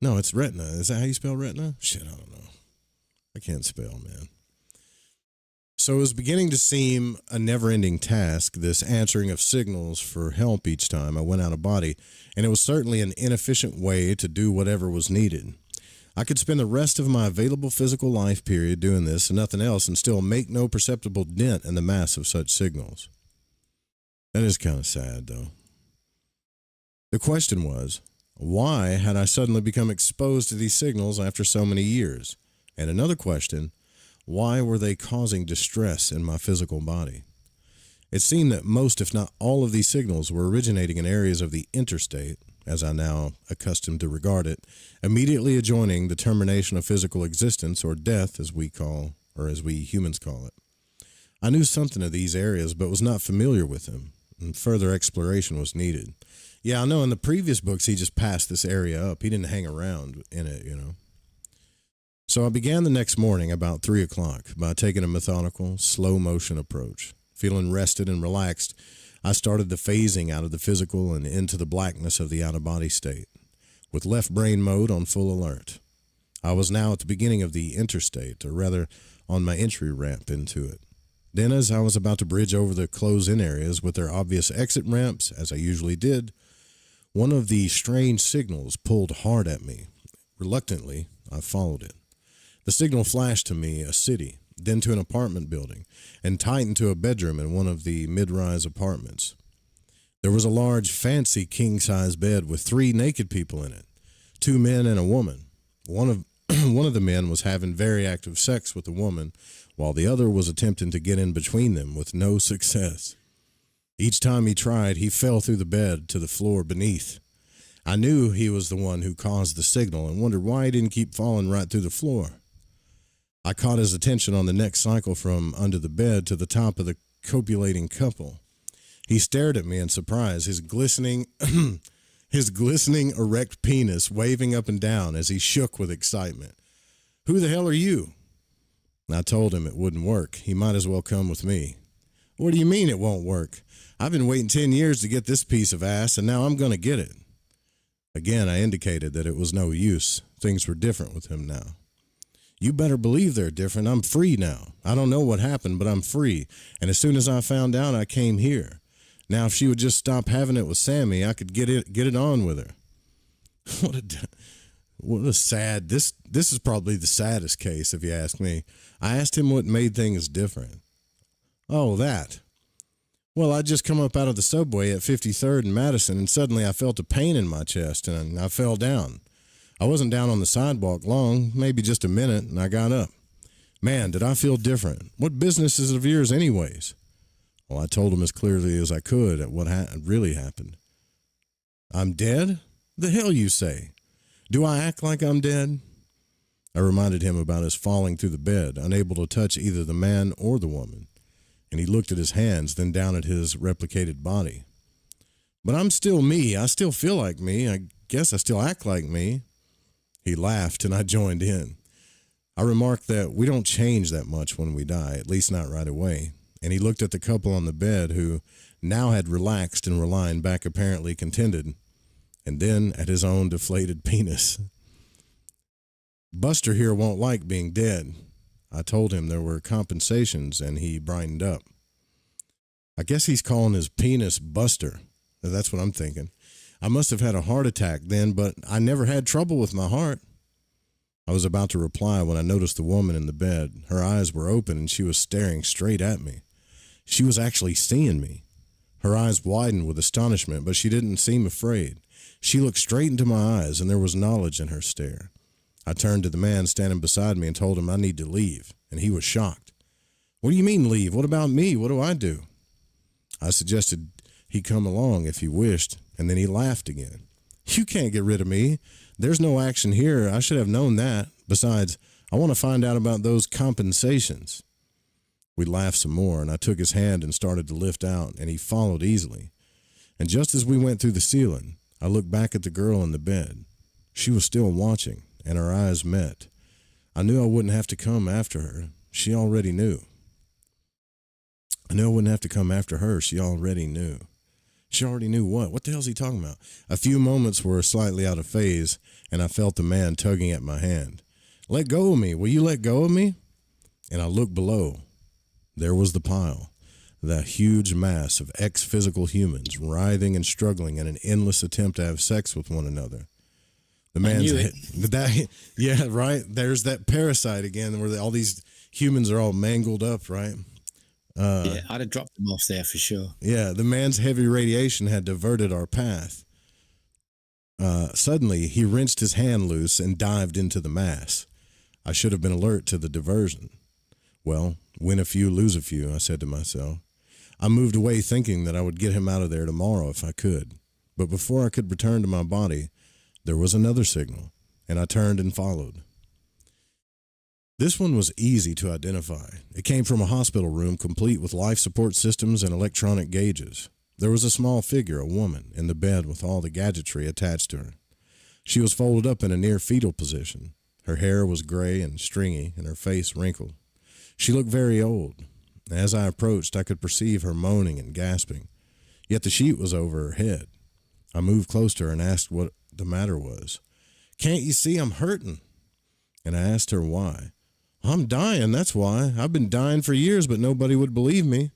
No, it's retina. Is that how you spell retina? Shit, I don't know. I can't spell, man. So it was beginning to seem a never-ending task, this answering of signals for help each time I went out of body, and it was certainly an inefficient way to do whatever was needed. I could spend the rest of my available physical life period doing this and nothing else and still make no perceptible dent in the mass of such signals. That is kind of sad, though. The question was, why had I suddenly become exposed to these signals after so many years? And another question, why were they causing distress in my physical body? It seemed that most, if not all, of these signals were originating in areas of the interstate, as I now accustomed to regard it, immediately adjoining the termination of physical existence, or death, as we humans call it. I knew something of these areas, but was not familiar with them, and further exploration was needed. Yeah, I know in the previous books he just passed this area up. He didn't hang around in it, So I began the next morning about 3 o'clock by taking a methodical, slow-motion approach. Feeling rested and relaxed, I started the phasing out of the physical and into the blackness of the out-of-body state, with left brain mode on full alert. I was now at the beginning of the interstate, or rather on my entry ramp into it. Then, as I was about to bridge over the close-in areas with their obvious exit ramps, as I usually did, one of the strange signals pulled hard at me. Reluctantly, I followed it. The signal flashed to me a city, then to an apartment building, and tightened to a bedroom in one of the mid-rise apartments. There was a large, fancy king-size bed with 3 naked people in it, 2 men and a woman. One of the men was having very active sex with the woman, while the other was attempting to get in between them with no success. Each time he tried, he fell through the bed to the floor beneath. I knew he was the one who caused the signal and wondered why he didn't keep falling right through the floor. I caught his attention on the next cycle from under the bed to the top of the copulating couple. He stared at me in surprise, his glistening erect penis waving up and down as he shook with excitement. "Who the hell are you?" I told him it wouldn't work. He might as well come with me. "What do you mean it won't work? I've been waiting 10 years to get this piece of ass, and now I'm going to get it." Again, I indicated that it was no use. Things were different with him now. "You better believe they're different. I'm free now. I don't know what happened, but I'm free. And as soon as I found out, I came here. Now, if she would just stop having it with Sammy, I could get it on with her." What a sad, this is probably the saddest case, if you ask me. I asked him what made things different. "Oh, that. Well, I just come up out of the subway at 53rd and Madison, and suddenly I felt a pain in my chest, and I fell down. I wasn't down on the sidewalk long, maybe just a minute, and I got up. Man, did I feel different. What business is it of yours anyways?" Well, I told him as clearly as I could at what really happened. "I'm dead? The hell you say? Do I act like I'm dead?" I reminded him about his falling through the bed, unable to touch either the man or the woman, and he looked at his hands, then down at his replicated body. But I'm still me. I still feel like me. I guess I still act like me. He laughed, and I joined in. I remarked that we don't change that much when we die, at least not right away. And he looked at the couple on the bed who now had relaxed and were lying back apparently contented, and then at his own deflated penis. Buster here won't like being dead. I told him there were compensations, and he brightened up. I guess he's calling his penis Buster. That's what I'm thinking. I must have had a heart attack then, but I never had trouble with my heart. I was about to reply when I noticed the woman in the bed. Her eyes were open, and she was staring straight at me. She was actually seeing me. Her eyes widened with astonishment, but she didn't seem afraid. She looked straight into my eyes, and there was knowledge in her stare. I turned to the man standing beside me and told him I need to leave, and he was shocked. What do you mean leave? What about me? What do I do? I suggested he come along if he wished, and then he laughed again. You can't get rid of me. There's no action here. I should have known that. Besides, I want to find out about those compensations. We laughed some more, and I took his hand and started to lift out, and he followed easily. And just as we went through the ceiling, I looked back at the girl in the bed. She was still watching, and our eyes met. I knew I wouldn't have to come after her. She already knew. I knew I wouldn't have to come after her. She already knew. She already knew what? What the hell's he talking about? A few moments were slightly out of phase, and I felt the man tugging at my hand. Let go of me. Will you let go of me? And I looked below. There was the pile, that huge mass of ex-physical humans writhing and struggling in an endless attempt to have sex with one another. The man's yeah, right. There's that parasite again, where all these humans are all mangled up, right? Yeah, I'd have dropped them off there for sure. Yeah, the man's heavy radiation had diverted our path. Suddenly, he wrenched his hand loose and dived into the mass. I should have been alert to the diversion. Well, win a few, lose a few, I said to myself. I moved away thinking that I would get him out of there tomorrow if I could. But before I could return to my body, there was another signal, and I turned and followed. This one was easy to identify. It came from a hospital room complete with life support systems and electronic gauges. There was a small figure, a woman, in the bed with all the gadgetry attached to her. She was folded up in a near fetal position. Her hair was gray and stringy, and her face wrinkled. She looked very old. As I approached, I could perceive her moaning and gasping. Yet the sheet was over her head. I moved close to her and asked what the matter was. Can't you see I'm hurting? And I asked her why. I'm dying, that's why. I've been dying for years, but nobody would believe me.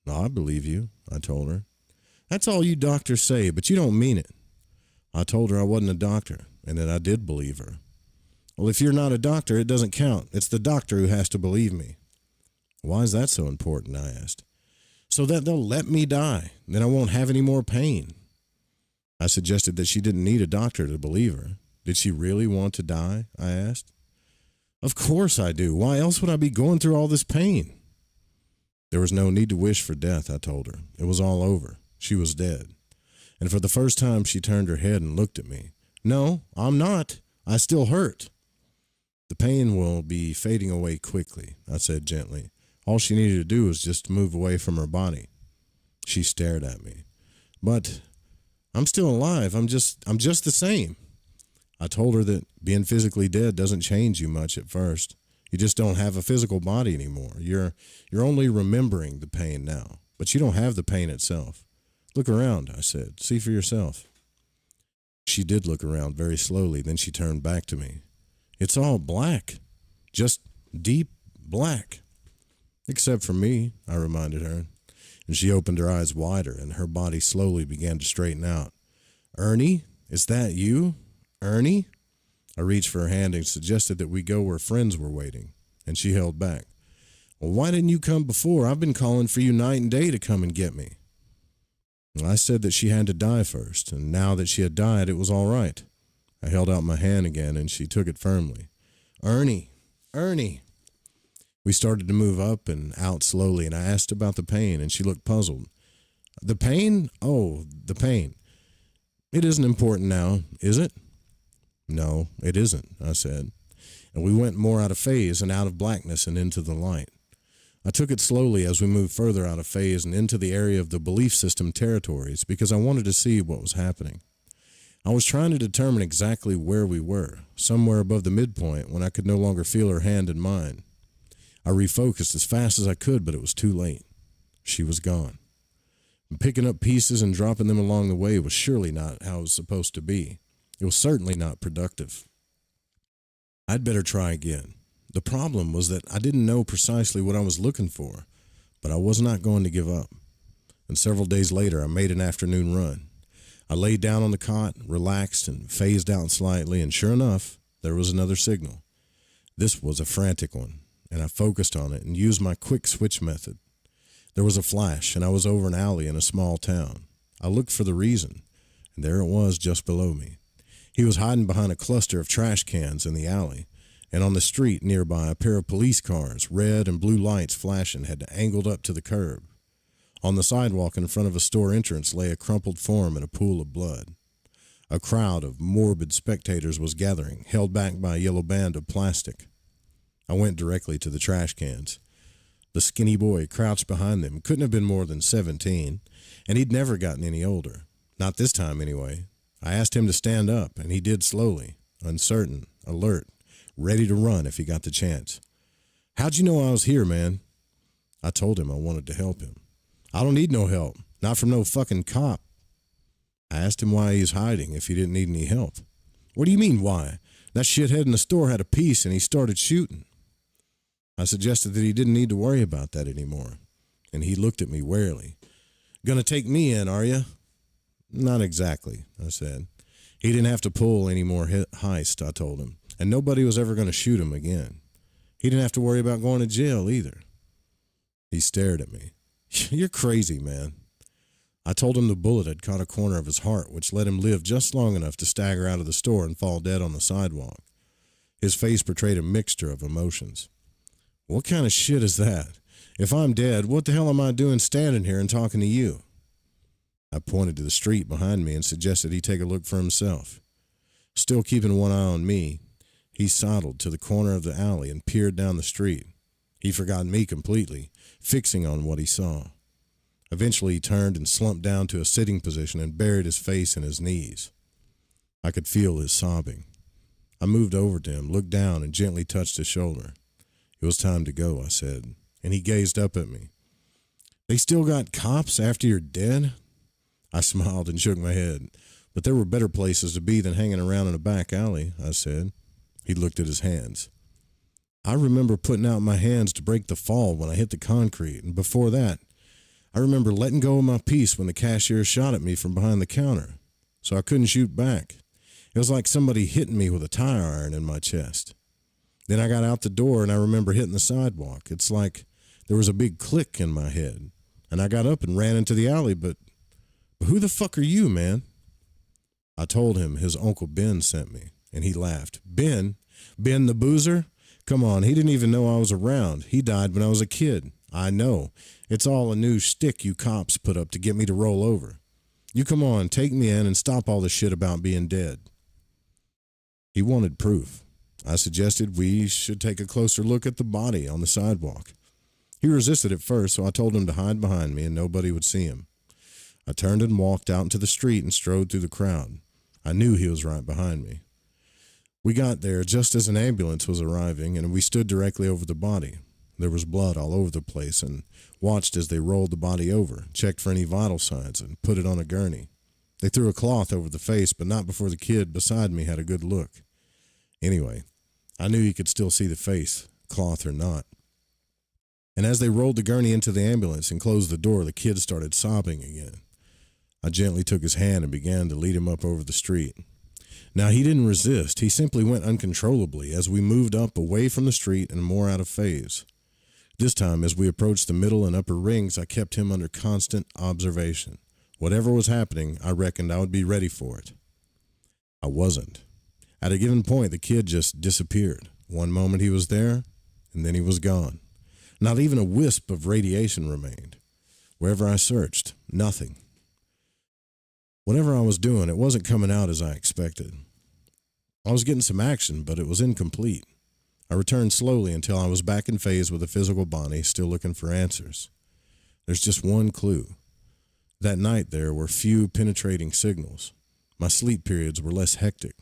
No, I believe you, I told her. That's all you doctors say, but you don't mean it. I told her I wasn't a doctor, and that I did believe her. Well, if you're not a doctor, it doesn't count. It's the doctor who has to believe me. Why is that so important, I asked. So that they'll let me die. Then I won't have any more pain. I suggested that she didn't need a doctor to believe her. Did she really want to die, I asked. Of course I do. Why else would I be going through all this pain? There was no need to wish for death, I told her. It was all over. She was dead. And for the first time, she turned her head and looked at me. No, I'm not. I still hurt. The pain will be fading away quickly, I said gently. All she needed to do was just move away from her body. She stared at me. But I'm still alive. I'm just the same. I told her that being physically dead doesn't change you much at first. You just don't have a physical body anymore. You're only remembering the pain now, but you don't have the pain itself. Look around, I said. See for yourself. She did look around very slowly, then she turned back to me. It's all black. Just deep black. Except for me, I reminded her. And she opened her eyes wider, and her body slowly began to straighten out. Ernie, is that you? Ernie? I reached for her hand and suggested that we go where friends were waiting, and she held back. Well, why didn't you come before? I've been calling for you night and day to come and get me. I said that she had to die first, and now that she had died, it was all right. I held out my hand again, and she took it firmly. Ernie, Ernie. We started to move up and out slowly, and I asked about the pain, and she looked puzzled. The pain? Oh, the pain. It isn't important now, is it? No, it isn't, I said. And we went more out of phase and out of blackness and into the light. I took it slowly as we moved further out of phase and into the area of the belief system territories because I wanted to see what was happening. I was trying to determine exactly where we were, somewhere above the midpoint when I could no longer feel her hand in mine. I refocused as fast as I could, but it was too late. She was gone. And picking up pieces and dropping them along the way was surely not how it was supposed to be. It was certainly not productive. I'd better try again. The problem was that I didn't know precisely what I was looking for, but I was not going to give up. And several days later, I made an afternoon run. I laid down on the cot, relaxed, and phased out slightly, and sure enough, there was another signal. This was a frantic one, and I focused on it and used my quick switch method. There was a flash, and I was over an alley in a small town. I looked for the reason, and there it was just below me. He was hiding behind a cluster of trash cans in the alley, and on the street nearby, a pair of police cars, red and blue lights flashing, had angled up to the curb. On the sidewalk in front of a store entrance lay a crumpled form in a pool of blood. A crowd of morbid spectators was gathering, held back by a yellow band of plastic. I went directly to the trash cans. The skinny boy crouched behind them couldn't have been more than 17, and he'd never gotten any older. Not this time, anyway. I asked him to stand up, and he did slowly, uncertain, alert, ready to run if he got the chance. "How'd you know I was here, man?" I told him I wanted to help him. "I don't need no help, not from no fucking cop." I asked him why he was hiding if he didn't need any help. "What do you mean, why? That shithead in the store had a piece and he started shooting." I suggested that he didn't need to worry about that anymore, and he looked at me warily. "Gonna take me in, are you?" "Not exactly," I said. He didn't have to pull any more heist, I told him, and nobody was ever going to shoot him again. He didn't have to worry about going to jail either. He stared at me. "You're crazy, man." I told him the bullet had caught a corner of his heart, which let him live just long enough to stagger out of the store and fall dead on the sidewalk. His face portrayed a mixture of emotions. "What kind of shit is that? If I'm dead, what the hell am I doing standing here and talking to you?" I pointed to the street behind me and suggested he take a look for himself. Still keeping one eye on me, he sidled to the corner of the alley and peered down the street. He forgot me completely, fixing on what he saw. Eventually he turned and slumped down to a sitting position and buried his face in his knees. I could feel his sobbing. I moved over to him, looked down, and gently touched his shoulder. "It was time to go," I said, and he gazed up at me. "They still got cops after you're dead?" I smiled and shook my head. "But there were better places to be than hanging around in a back alley," I said. He looked at his hands. "I remember putting out my hands to break the fall when I hit the concrete, and before that, I remember letting go of my piece when the cashier shot at me from behind the counter, so I couldn't shoot back. It was like somebody hitting me with a tire iron in my chest. Then I got out the door and I remember hitting the sidewalk. It's like there was a big click in my head, and I got up and ran into the alley, but who the fuck are you, man?" I told him his Uncle Ben sent me, and he laughed. "Ben? Ben the boozer? Come on, he didn't even know I was around. He died when I was a kid. I know. It's all a new shtick you cops put up to get me to roll over. You come on, take me in and stop all the shit about being dead." He wanted proof. I suggested we should take a closer look at the body on the sidewalk. He resisted at first, so I told him to hide behind me and nobody would see him. I turned and walked out into the street and strode through the crowd. I knew he was right behind me. We got there just as an ambulance was arriving, and we stood directly over the body. There was blood all over the place, and watched as they rolled the body over, checked for any vital signs, and put it on a gurney. They threw a cloth over the face, but not before the kid beside me had a good look. Anyway, I knew he could still see the face, cloth or not. And as they rolled the gurney into the ambulance and closed the door, the kid started sobbing again. I gently took his hand and began to lead him up over the street. Now, he didn't resist. He simply went uncontrollably as we moved up away from the street and more out of phase. This time, as we approached the middle and upper rings, I kept him under constant observation. Whatever was happening, I reckoned I would be ready for it. I wasn't. At a given point, the kid just disappeared. One moment he was there, and then he was gone. Not even a wisp of radiation remained. Wherever I searched, nothing. Whatever I was doing, it wasn't coming out as I expected. I was getting some action, but it was incomplete. I returned slowly until I was back in phase with the physical body, still looking for answers. There's just one clue. That night there were few penetrating signals. My sleep periods were less hectic.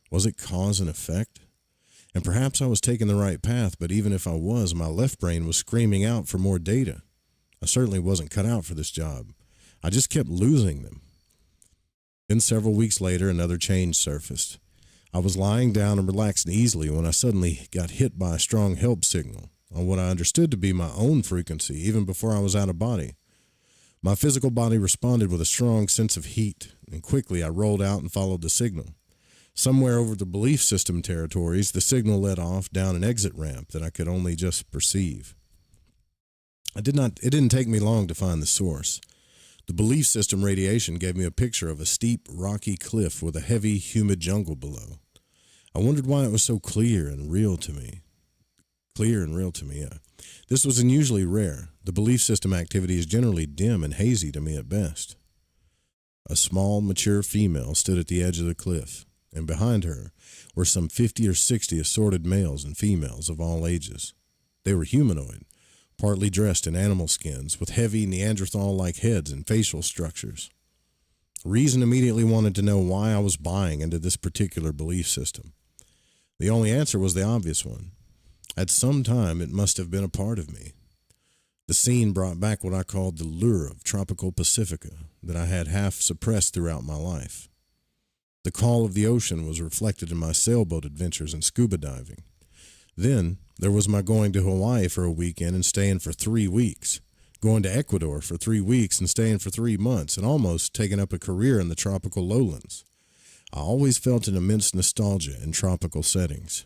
Was it cause and effect? And perhaps I was taking the right path, but even if I was, my left brain was screaming out for more data. I certainly wasn't cut out for this job. I just kept losing them. Then several weeks later, another change surfaced. I was lying down and relaxing easily when I suddenly got hit by a strong help signal on what I understood to be my own frequency, even before I was out of body. My physical body responded with a strong sense of heat, and quickly I rolled out and followed the signal. Somewhere over the belief system territories, the signal led off down an exit ramp that I could only just perceive. It didn't take me long to find the source. The belief system radiation gave me a picture of a steep, rocky cliff with a heavy, humid jungle below. I wondered why it was so clear and real to me. This was unusually rare. The belief system activity is generally dim and hazy to me at best. A small, mature female stood at the edge of the cliff, and behind her were some 50 or 60 assorted males and females of all ages. They were humanoid, partly dressed in animal skins, with heavy Neanderthal-like heads and facial structures. Reason immediately wanted to know why I was buying into this particular belief system. The only answer was the obvious one. At some time, it must have been a part of me. The scene brought back what I called the lure of tropical Pacifica that I had half suppressed throughout my life. The call of the ocean was reflected in my sailboat adventures and scuba diving. Then there was my going to Hawaii for a weekend and staying for 3 weeks, going to Ecuador for 3 weeks and staying for 3 months, and almost taking up a career in the tropical lowlands. I always felt an immense nostalgia in tropical settings.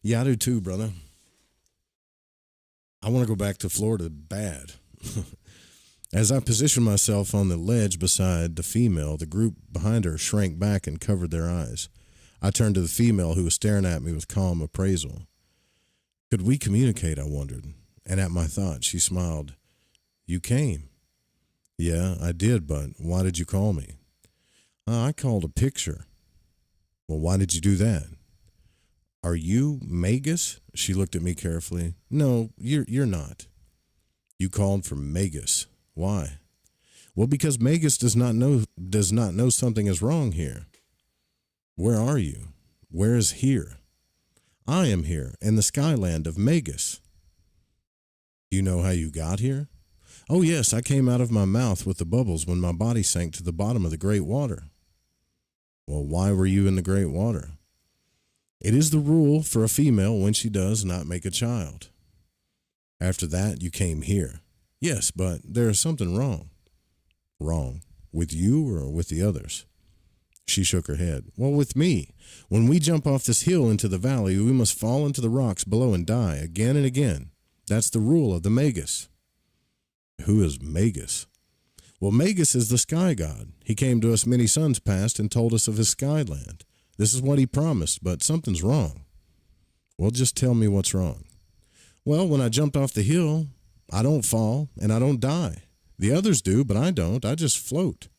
Yeah, I do too, brother. I want to go back to Florida bad. As I positioned myself on the ledge beside the female, the group behind her shrank back and covered their eyes. I turned to the female, who was staring at me with calm appraisal. Could we communicate, I wondered, and at my thought, she smiled. You came. Yeah, I did, but why did you call me? I called a picture. Well, why did you do that? Are you Magus? She looked at me carefully. No, you're not. You called for Magus. Why? Well, because Magus does not know something is wrong here. Where are you? Where is here? I am here in the skyland of Magus. Do you know how you got here? Oh, yes, I came out of my mouth with the bubbles when my body sank to the bottom of the great water. Well, why were you in the great water? It is the rule for a female when she does not make a child. After that, you came here. Yes, but there is something wrong. Wrong? With you or with the others? She shook her head. Well, with me. When we jump off this hill into the valley, we must fall into the rocks below and die again and again. That's the rule of the Magus. Who is Magus? Well, Magus is the sky god. He came to us many suns past and told us of his skyland. This is what he promised, but something's wrong. Well, just tell me what's wrong. Well, when I jumped off the hill, I don't fall and I don't die. The others do, but I don't. I just float.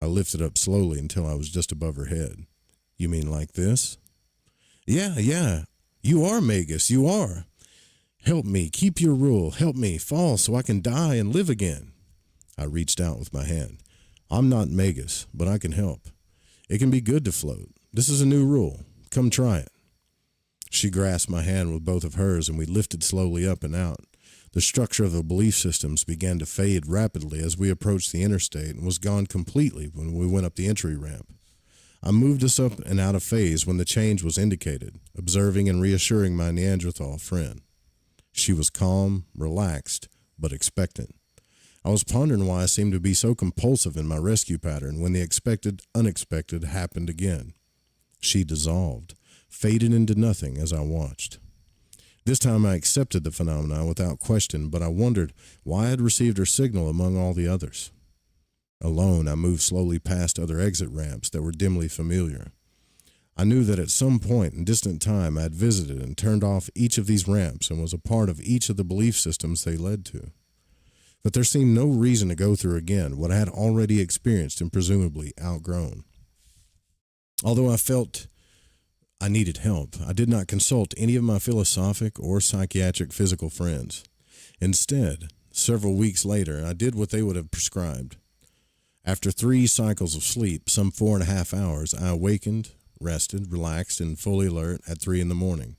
I lifted up slowly until I was just above her head. You mean like this? Yeah. You are Magus, you are. Help me, keep your rule. Help me fall so I can die and live again. I reached out with my hand. I'm not Magus, but I can help. It can be good to float. This is a new rule. Come try it. She grasped my hand with both of hers, and we lifted slowly up and out. The structure of the belief systems began to fade rapidly as we approached the interstate and was gone completely when we went up the entry ramp. I moved us up and out of phase when the change was indicated, observing and reassuring my Neanderthal friend. She was calm, relaxed, but expectant. I was pondering why I seemed to be so compulsive in my rescue pattern when the expected unexpected happened again. She dissolved, faded into nothing as I watched. This time I accepted the phenomena without question, but I wondered why I had received her signal among all the others. Alone, I moved slowly past other exit ramps that were dimly familiar. I knew that at some point in distant time I had visited and turned off each of these ramps and was a part of each of the belief systems they led to. But there seemed no reason to go through again what I had already experienced and presumably outgrown. Although I felt I needed help. I did not consult any of my philosophic or psychiatric physical friends. Instead, several weeks later, I did what they would have prescribed. After 3 cycles of sleep, some 4.5 hours, I awakened, rested, relaxed, and fully alert at 3 in the morning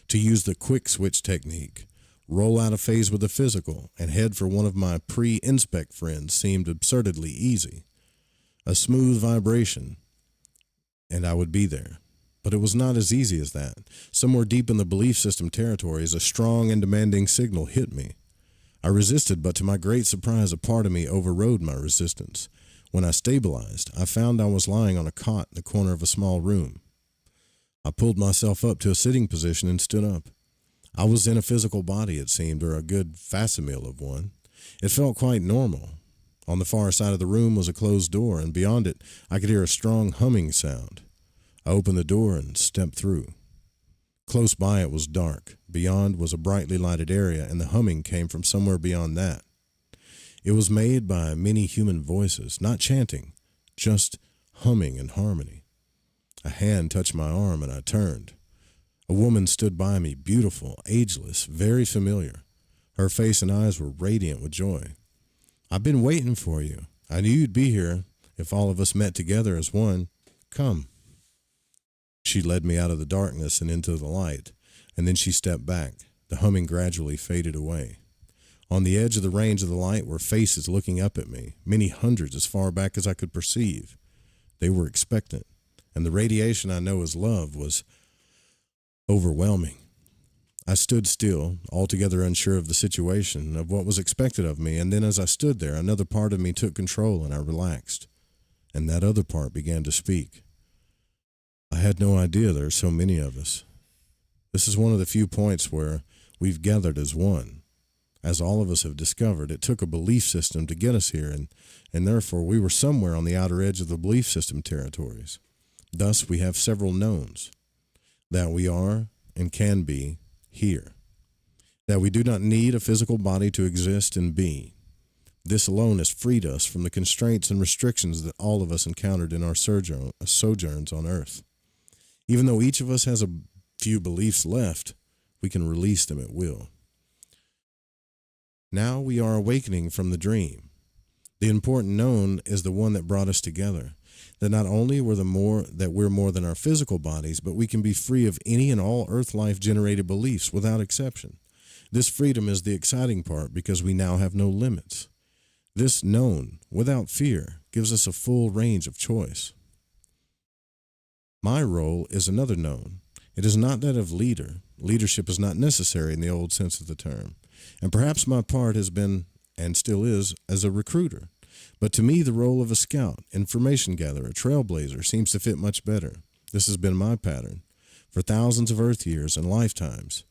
to use the quick switch technique. Roll out of phase with the physical and head for one of my pre-inspect friends seemed absurdly easy. A smooth vibration, and I would be there. But it was not as easy as that. Somewhere deep in the belief system territories, a strong and demanding signal hit me. I resisted, but to my great surprise, a part of me overrode my resistance. When I stabilized, I found I was lying on a cot in the corner of a small room. I pulled myself up to a sitting position and stood up. I was in a physical body, it seemed, or a good facsimile of one. It felt quite normal. On the far side of the room was a closed door, and beyond it, I could hear a strong humming sound. I opened the door and stepped through. Close by it was dark. Beyond was a brightly lighted area, and the humming came from somewhere beyond that. It was made by many human voices, not chanting, just humming in harmony. A hand touched my arm, and I turned. A woman stood by me, beautiful, ageless, very familiar. Her face and eyes were radiant with joy. "I've been waiting for you. I knew you'd be here if all of us met together as one. Come." She led me out of the darkness and into the light, and then she stepped back. The humming gradually faded away. On the edge of the range of the light were faces looking up at me, many hundreds as far back as I could perceive. They were expectant, and the radiation I know as love was overwhelming. I stood still, altogether unsure of the situation, of what was expected of me, and then as I stood there, another part of me took control and I relaxed, and that other part began to speak. I had no idea there are so many of us. This is one of the few points where we've gathered as one. As all of us have discovered, it took a belief system to get us here, and therefore we were somewhere on the outer edge of the belief system territories. Thus, we have several knowns. That we are and can be here. That we do not need a physical body to exist and be. This alone has freed us from the constraints and restrictions that all of us encountered in our sojourns on earth. Even though each of us has a few beliefs left, we can release them at will. Now we are awakening from the dream. The important known is the one that brought us together. That not only we're more than our physical bodies, but we can be free of any and all earth life generated beliefs without exception. This freedom is the exciting part because we now have no limits. This known, without fear, gives us a full range of choice. My role is another known. It is not that of leader. Leadership is not necessary in the old sense of the term. And perhaps my part has been, and still is, as a recruiter. But to me, the role of a scout, information gatherer, trailblazer seems to fit much better. This has been my pattern for thousands of Earth years and lifetimes.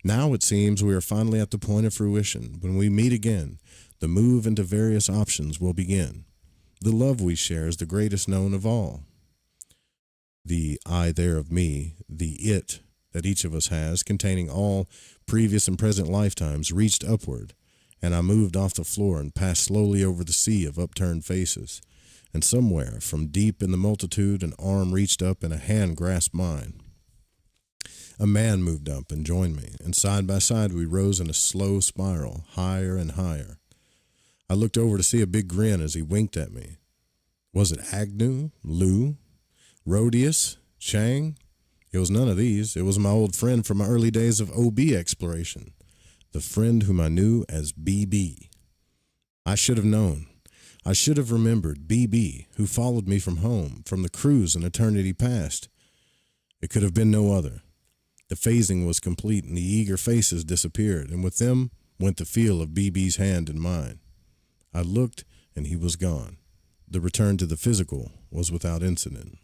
Now it seems we are finally at the point of fruition. When we meet again, the move into various options will begin. The love we share is the greatest known of all. The I there of me, the it that each of us has, containing all previous and present lifetimes, reached upward, and I moved off the floor and passed slowly over the sea of upturned faces. And somewhere, from deep in the multitude, an arm reached up and a hand grasped mine. A man moved up and joined me, and side by side we rose in a slow spiral, higher and higher. I looked over to see a big grin as he winked at me. Was it Agnew, Lou, Rhodius, Chang? It was none of these. It was my old friend from my early days of OB exploration, the friend whom I knew as BB. I should have known. I should have remembered BB, who followed me from home, from the cruise in eternity past. It could have been no other. The phasing was complete, and the eager faces disappeared, and with them went the feel of BB's hand in mine. I looked, and he was gone. The return to the physical was without incident.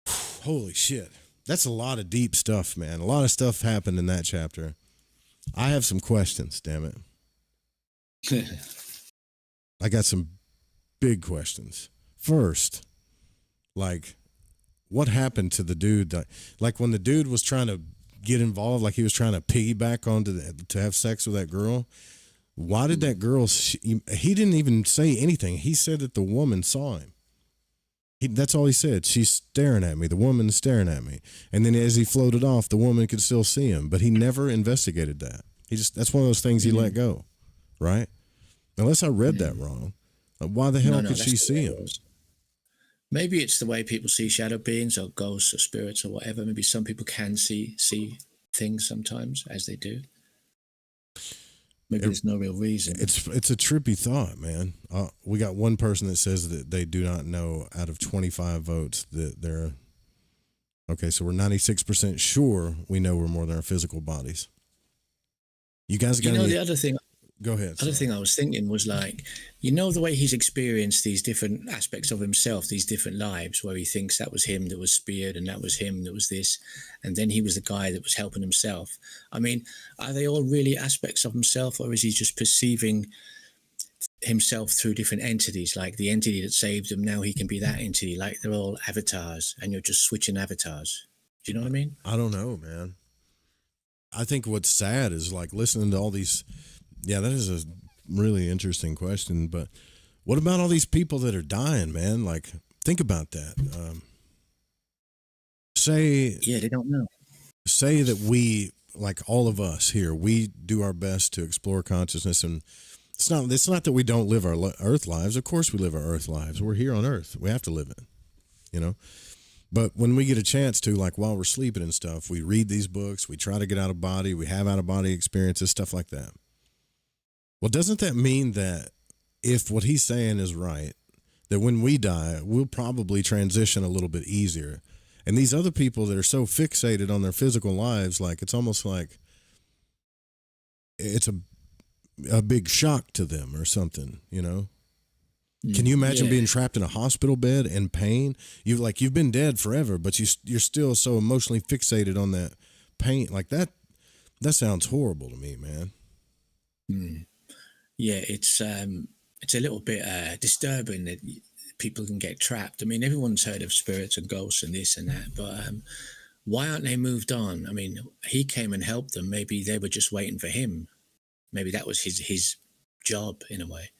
Holy shit. That's a lot of deep stuff, man. A lot of stuff happened in that chapter. I have some questions, damn it. I got some big questions. First, like, what happened to the dude? Like, when the dude was trying to get involved, like he was trying to piggyback onto to have sex with that girl, why did that girl, he didn't even say anything. He said that the woman saw him. That's all he said. She's staring at me. The woman's staring at me. And then as he floated off, the woman could still see him, but he never investigated that. That's one of those things he let go, right? Unless I read that wrong. Why the hell could she see him? Maybe it's the way people see shadow beings or ghosts or spirits or whatever. Maybe some people can see things sometimes as they do. Maybe there's no real reason. It's a trippy thought, man. We got one person that says that they do not know out of 25 votes that they're okay. So we're 96% sure we know we're more than our physical bodies. You guys got the other thing. Go ahead. The other thing I was thinking was like, the way he's experienced these different aspects of himself, these different lives, where he thinks that was him that was speared and that was him that was this, and then he was the guy that was helping himself. I mean, are they all really aspects of himself, or is he just perceiving himself through different entities, like the entity that saved him, now he can be that entity, like they're all avatars and you're just switching avatars? Do you know what I mean? I don't know, man. I think what's sad is like listening to all these. Yeah, that is a really interesting question. But what about all these people that are dying, man? Like, think about that. They don't know. Say that we, like all of us here, we do our best to explore consciousness, and it's not that we don't live our earth lives. Of course, we live our earth lives. We're here on Earth. We have to live it, But when we get a chance to, like while we're sleeping and stuff, we read these books. We try to get out of body. We have out of body experiences, stuff like that. Well, doesn't that mean that if what he's saying is right, that when we die, we'll probably transition a little bit easier? And these other people that are so fixated on their physical lives, like it's almost like it's a big shock to them or something, Can you imagine being trapped in a hospital bed in pain? You've been dead forever, but you're still so emotionally fixated on that pain. Like that sounds horrible to me, man. Yeah, it's a little bit disturbing that people can get trapped. I mean, everyone's heard of spirits and ghosts and this and that, but why aren't they moved on? I mean, he came and helped them. Maybe they were just waiting for him. Maybe that was his job in a way.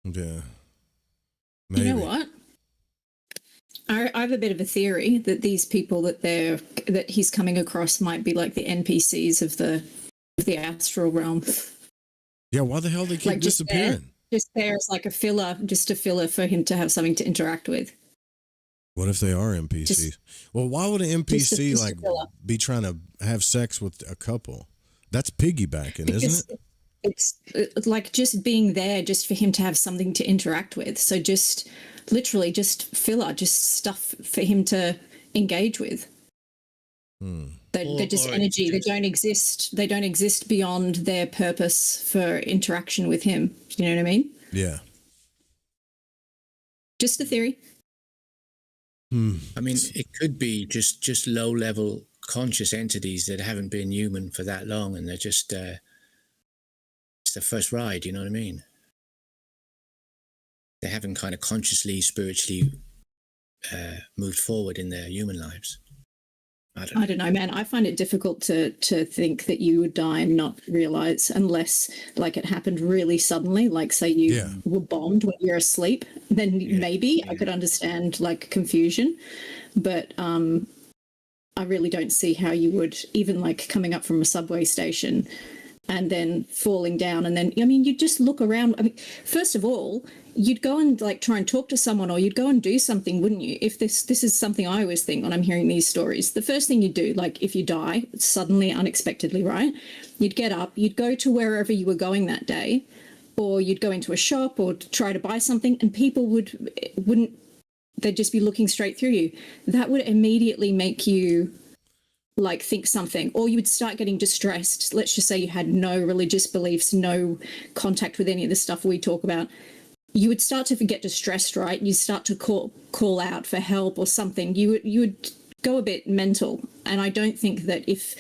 Yeah. Maybe. You know what? I have a bit of a theory that these people that he's coming across might be like the NPCs of the astral realm. Yeah, why the hell they keep disappearing? Just there as like a filler for him to have something to interact with. What if they are NPCs? Well, why would an NPC be trying to have sex with a couple? That's piggybacking, isn't it? It's like just being there just for him to have something to interact with. So just literally just filler, just stuff for him to engage with. They're just energy. They don't exist. They don't exist beyond their purpose for interaction with him. You know what I mean? Yeah. Just a theory. I mean, it could be just low level conscious entities that haven't been human for that long, and they're just it's the first ride. You know what I mean? They haven't kind of consciously, spiritually moved forward in their human lives. I don't know, man. I find it difficult to think that you would die and not realize, unless like it happened really suddenly, like say you were bombed when you're asleep, then maybe I could understand like confusion. But I really don't see how you would, even like coming up from a subway station and then falling down, and then, I mean, you'd just look around. I mean, first of all, you'd go and like try and talk to someone, or you'd go and do something, wouldn't you? If this is something I always think when I'm hearing these stories, the first thing you do, like if you die suddenly, unexpectedly, right? You'd get up, you'd go to wherever you were going that day, or you'd go into a shop or try to buy something, and people wouldn't, they'd just be looking straight through you. That would immediately make you like think something, or you would start getting distressed. Let's just say you had no religious beliefs, no contact with any of the stuff we talk about. You would start to get distressed, right? You start to call out for help or something. You would go a bit mental. And I don't think that if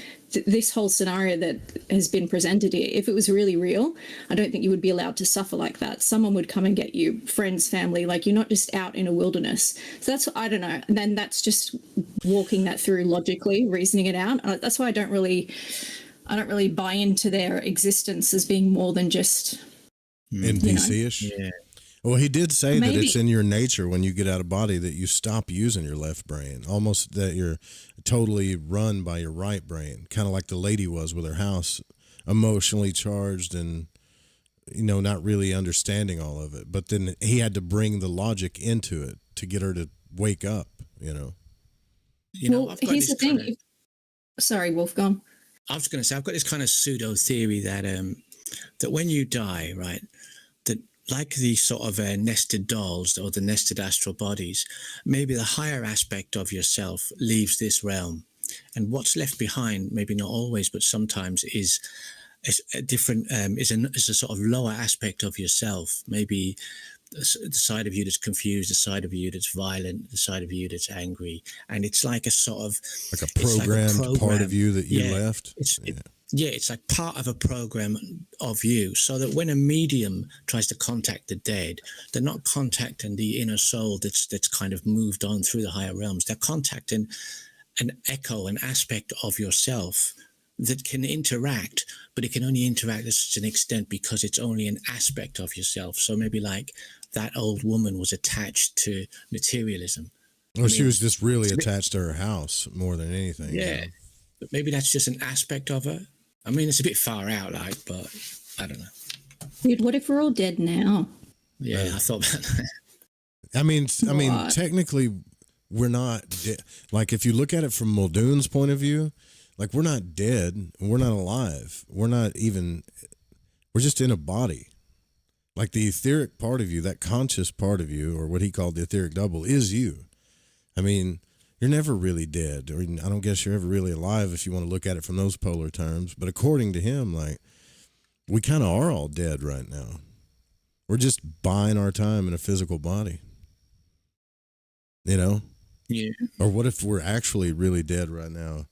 this whole scenario that has been presented here, if it was really real, I don't think you would be allowed to suffer like that. Someone would come and get you, friends, family, like you're not just out in a wilderness. So that's, I don't know. And then that's just walking that through logically, reasoning it out. That's why I don't really buy into their existence as being more than just NPC-ish. Yeah. Well, he did say that Maybe. it's in your nature when you get out of body that you stop using your left brain, almost that you're totally run by your right brain, kind of like the lady was with her house, emotionally charged and, not really understanding all of it. But then he had to bring the logic into it to get her to wake up, Well, I've got here's this the thing. kind of- Sorry, Wolfgang. I was going to say, I've got this kind of pseudo theory that that when you die, right, that like the sort of nested dolls or the nested astral bodies, maybe the higher aspect of yourself leaves this realm, and what's left behind, maybe not always, but sometimes is a different, is a sort of lower aspect of yourself, maybe the side of you that's confused, the side of you that's violent, the side of you that's angry, and it's like a sort of like a programmed part of you that you left. It's like part of a program of you, so that when a medium tries to contact the dead, they're not contacting the inner soul that's kind of moved on through the higher realms. They're contacting an echo, an aspect of yourself that can interact, but it can only interact to such an extent because it's only an aspect of yourself. So maybe like that old woman was attached to materialism. Or she was just really attached to her house more than anything. Yeah. But maybe that's just an aspect of her. I mean, it's a bit far out, but I don't know. Dude, what if we're all dead now? Yeah, I thought about that. I mean, technically, we're not like if you look at it from Muldoon's point of view, like we're not dead, we're not alive, we're just in a body. Like the etheric part of you, that conscious part of you, or what he called the etheric double, is you. I mean, you're never really dead, or I don't guess you're ever really alive if you want to look at it from those polar terms. But according to him, like, we kind of are all dead right now. We're just buying our time in a physical body. Yeah. Or what if we're actually really dead right now,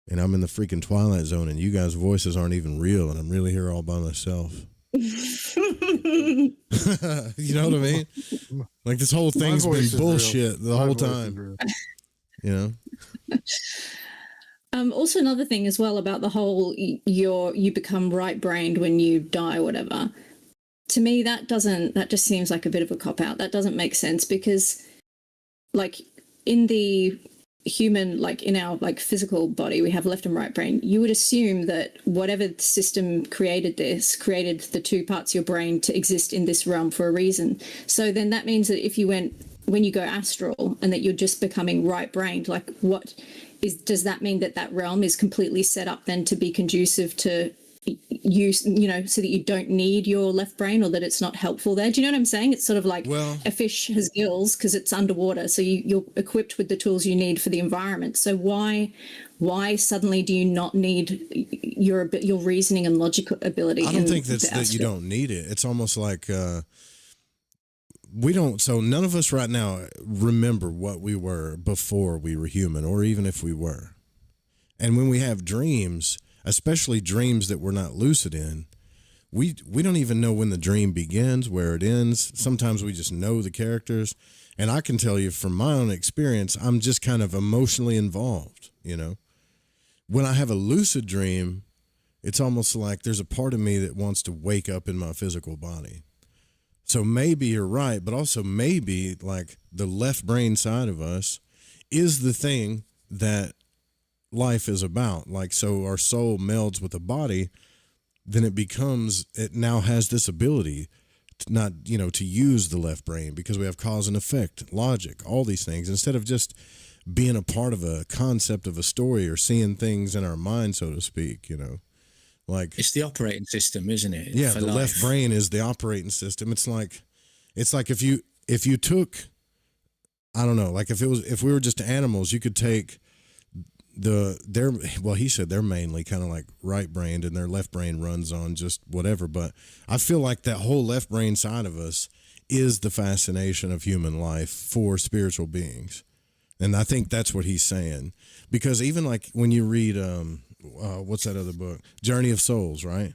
and I'm in the freaking Twilight Zone, and you guys' voices aren't even real, and I'm really here all by myself? You know what I mean? Like this whole thing's been bullshit the whole time. Also, another thing as well about the whole you become right-brained when you die, whatever. To me, that just seems like a bit of a cop-out. That doesn't make sense because, like, in the human, like in our like physical body, we have left and right brain. You would assume that whatever system created the two parts of your brain to exist in this realm for a reason. So then that means that if you when you go astral and that you're just becoming right-brained, like does that mean that realm is completely set up then to be conducive to you know, so that you don't need your left brain, or that it's not helpful there? Do you know what I'm saying? It's sort of like a fish has gills because it's underwater, so you're equipped with the tools you need for the environment. So why suddenly do you not need your reasoning and logical ability? I don't think that you don't need it. It's almost like we don't. So none of us right now remember what we were before we were human, or even if we were. And when we have dreams, especially dreams that we're not lucid in, we don't even know when the dream begins, where it ends. Sometimes we just know the characters. And I can tell you from my own experience, I'm just kind of emotionally involved, you know. When I have a lucid dream, it's almost like there's a part of me that wants to wake up in my physical body. So maybe you're right, but also maybe like the left brain side of us is the thing that life is about. Like, so our soul melds with the body, then it now has this ability to not, you know, to use the left brain, because we have cause and effect, logic, all these things, instead of just being a part of a concept of a story or seeing things in our mind, so to speak, you know. Like, it's the operating system, isn't it? Yeah, the left brain is the operating system. It's like if you took, I don't know, like if we were just animals, you could take he said they're mainly kind of like right-brained and their left brain runs on just whatever. But I feel like that whole left brain side of us is the fascination of human life for spiritual beings. And I think that's what he's saying. Because even like when you read, what's that other book? Journey of Souls, right?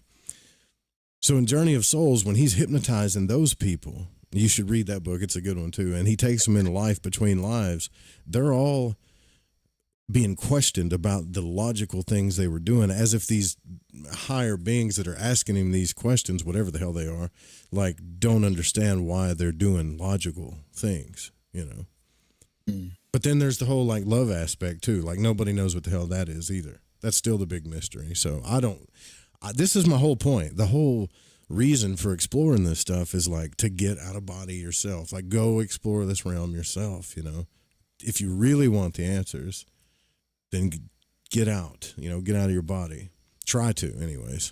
So in Journey of Souls, when he's hypnotizing those people, you should read that book. It's a good one too. And he takes them in life between lives. They're all being questioned about the logical things they were doing, as if these higher beings that are asking him these questions, whatever the hell they are, like, don't understand why they're doing logical things, you know. But then there's the whole like love aspect too. Like nobody knows what the hell that is either. That's still the big mystery. So this is my whole point. The whole reason for exploring this stuff is like to get out of body yourself. Like go explore this realm yourself, you know. If you really want the answers, then get out, you know, get out of your body. Try to anyways.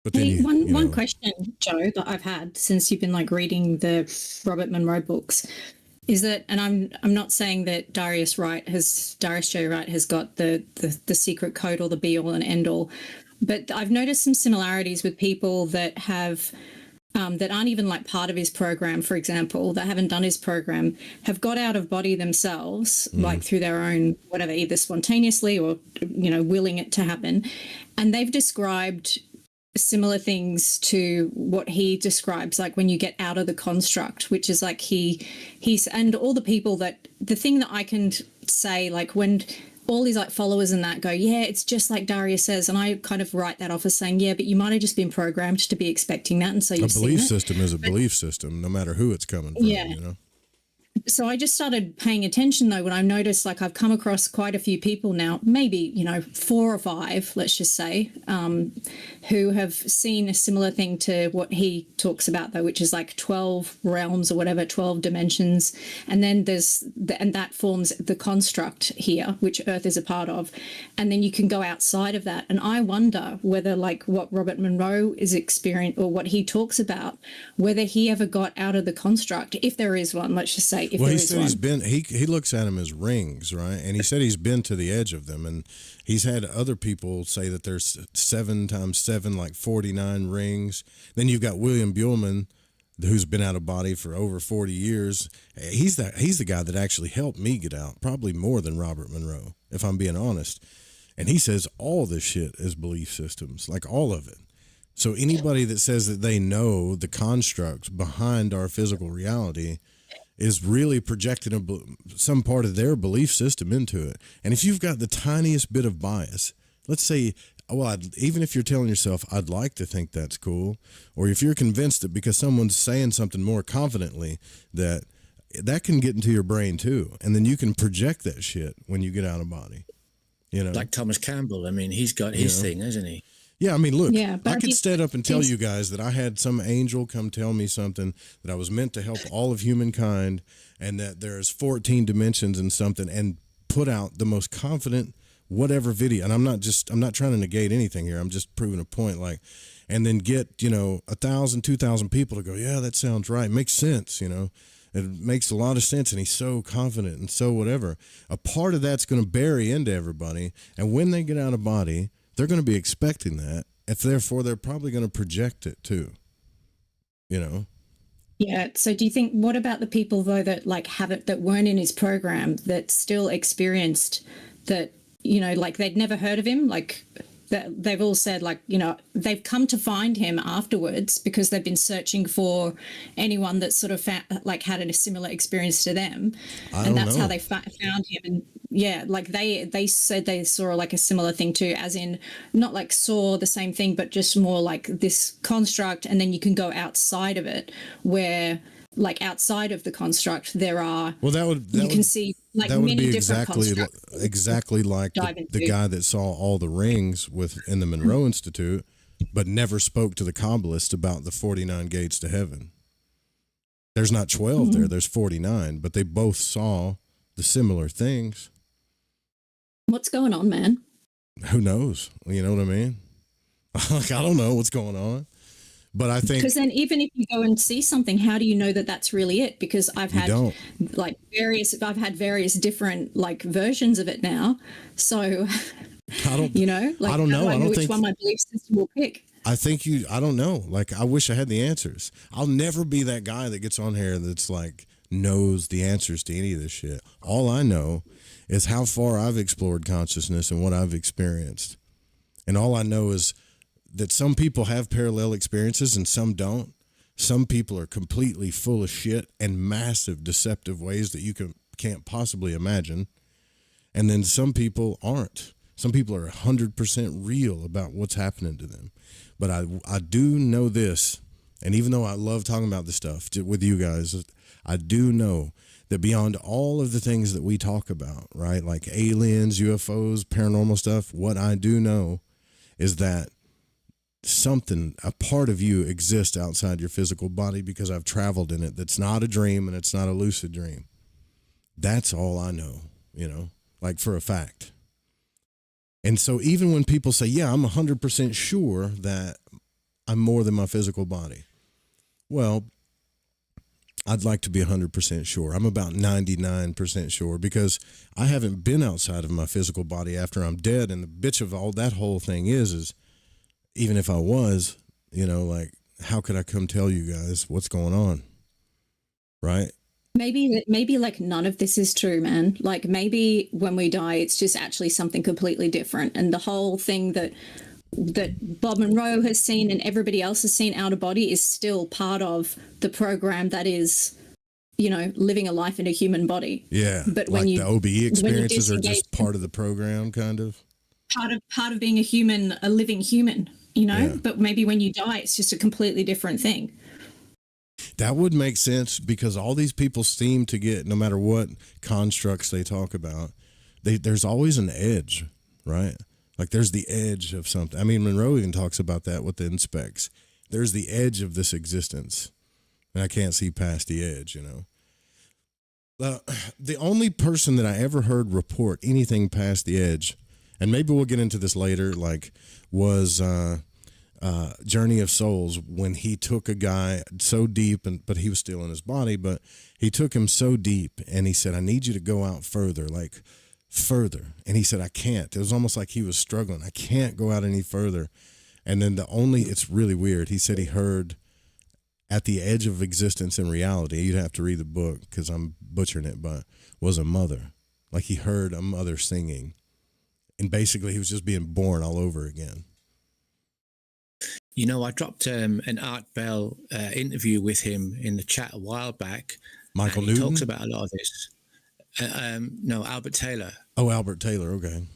But then one question, Joe, that I've had since you've been like reading the Robert Monroe books is that, and I'm not saying that Darius J. Wright has got the secret code or the be all and end all, but I've noticed some similarities with people that have that aren't even like part of his program, for example, that haven't done his program, have got out of body themselves, like through their own whatever, either spontaneously or, you know, willing it to happen, and they've described similar things to what he describes, like when you get out of the construct, which is like he's and all the people that the thing that I can say, like when all his like followers and that go, yeah, it's just like Darius says, and I kind of write that off as saying, yeah, but you might have just been programmed to be expecting that, and so you've a belief system is a belief system, no matter who it's coming from. Yeah. You know. So I just started paying attention though when I noticed like I've come across quite a few people now, maybe, you know, 4 or 5, let's just say, who have seen a similar thing to what he talks about though, which is like 12 realms or whatever, 12 dimensions. And then and that forms the construct here, which Earth is a part of. And then you can go outside of that. And I wonder whether like what Robert Monroe is experiencing or what he talks about, whether he ever got out of the construct, if there is one, let's just say. Well, he said he's been, he looks at them as rings, right? And he said he's been to the edge of them. And he's had other people say that there's 7 times 7, like 49 rings. Then you've got William Buellman, who's been out of body for over 40 years. He's the guy that actually helped me get out, probably more than Robert Monroe, if I'm being honest. And he says all this shit is belief systems, like all of it. So anybody that says that they know the constructs behind our physical reality is really projecting some part of their belief system into it. And if you've got the tiniest bit of bias, let's say, well, even if you're telling yourself, I'd like to think that's cool, or if you're convinced that because someone's saying something more confidently, that can get into your brain too. And then you can project that shit when you get out of body. You know, like Thomas Campbell. I mean, he's got his thing, hasn't he? Yeah, I mean, look, yeah, I could stand up and tell you guys that I had some angel come tell me something, that I was meant to help all of humankind, and that there's 14 dimensions and something, and put out the most confident whatever video. And I'm not trying to negate anything here. I'm just proving a point, like, and then get, 1,000, 2,000 people to go, yeah, that sounds right. Makes sense, It makes a lot of sense, and he's so confident and so whatever. A part of that's going to bury into everybody, and when they get out of body, they're going to be expecting that. If therefore, they're probably going to project it too. Yeah. So do you think, what about the people though that like have it, that weren't in his program, that still experienced that, like they'd never heard of him, like that they've all said like, they've come to find him afterwards because they've been searching for anyone that sort of had a similar experience to them. And that's how they found him. And yeah, like they said they saw like a similar thing too, as in not like saw the same thing, but just more like this construct. And then you can go outside of it, where like outside of the construct, there are, can see like that would many be different constructs. exactly like the guy that saw all the rings in the Monroe Institute, but never spoke to the Kabbalists about the 49 gates to heaven. There's not 12 there, there's 49, but they both saw the similar things. What's going on, man? Who knows? You know what I mean? Like, I don't know what's going on. But I think, because then even if you go and see something, how do you know that that's really it? Because I've had various different like versions of it now. So I don't know. I don't which one my belief system will pick. I don't know. Like, I wish I had the answers. I'll never be that guy that gets on here that's like knows the answers to any of this shit. All I know is how far I've explored consciousness and what I've experienced. And all I know is that some people have parallel experiences and some don't. Some people are completely full of shit and massive deceptive ways that you can't possibly imagine. And then some people aren't. Some people are 100% real about what's happening to them. But I do know this, and even though I love talking about this stuff with you guys, I do know that beyond all of the things that we talk about, right, like aliens, UFOs, paranormal stuff, what I do know is that a part of you exists outside your physical body because I've traveled in it. That's not a dream and it's not a lucid dream. That's all I know, like for a fact. And so even when people say, yeah, I'm 100% sure that I'm more than my physical body. Well, I'd like to be 100% sure. I'm about 99% sure because I haven't been outside of my physical body after I'm dead. And the bitch of all that whole thing is even if I was, like, how could I come tell you guys what's going on? Right? Maybe like none of this is true, man. Like maybe when we die, it's just actually something completely different. And the whole thing that Bob Monroe has seen and everybody else has seen out of body is still part of the program that is, living a life in a human body. Yeah. But like when the OBE experiences are just part of the program, kind of. Part of being a living human, Yeah. But maybe when you die, it's just a completely different thing. That would make sense because all these people seem to get, no matter what constructs they talk about, there's always an edge, right? Like there's the edge of something. I mean, Monroe even talks about that with the inspects. There's the edge of this existence, and I can't see past the edge, The only person that I ever heard report anything past the edge, and maybe we'll get into this later, like was Journey of Souls, when he took a guy so deep, but he was still in his body, but he took him so deep and he said, I need you to go out further, like further. And he said, I can't. It was almost like he was struggling. I can't go out any further. And then it's really weird. He said he heard at the edge of existence and reality, you'd have to read the book because I'm butchering it, but was a mother. Like he heard a mother singing. And basically he was just being born all over again. I dropped an Art Bell interview with him in the chat a while back. Michael He Newton? talks about a lot of this. No, Albert Taylor. Oh, Albert Taylor. Okay.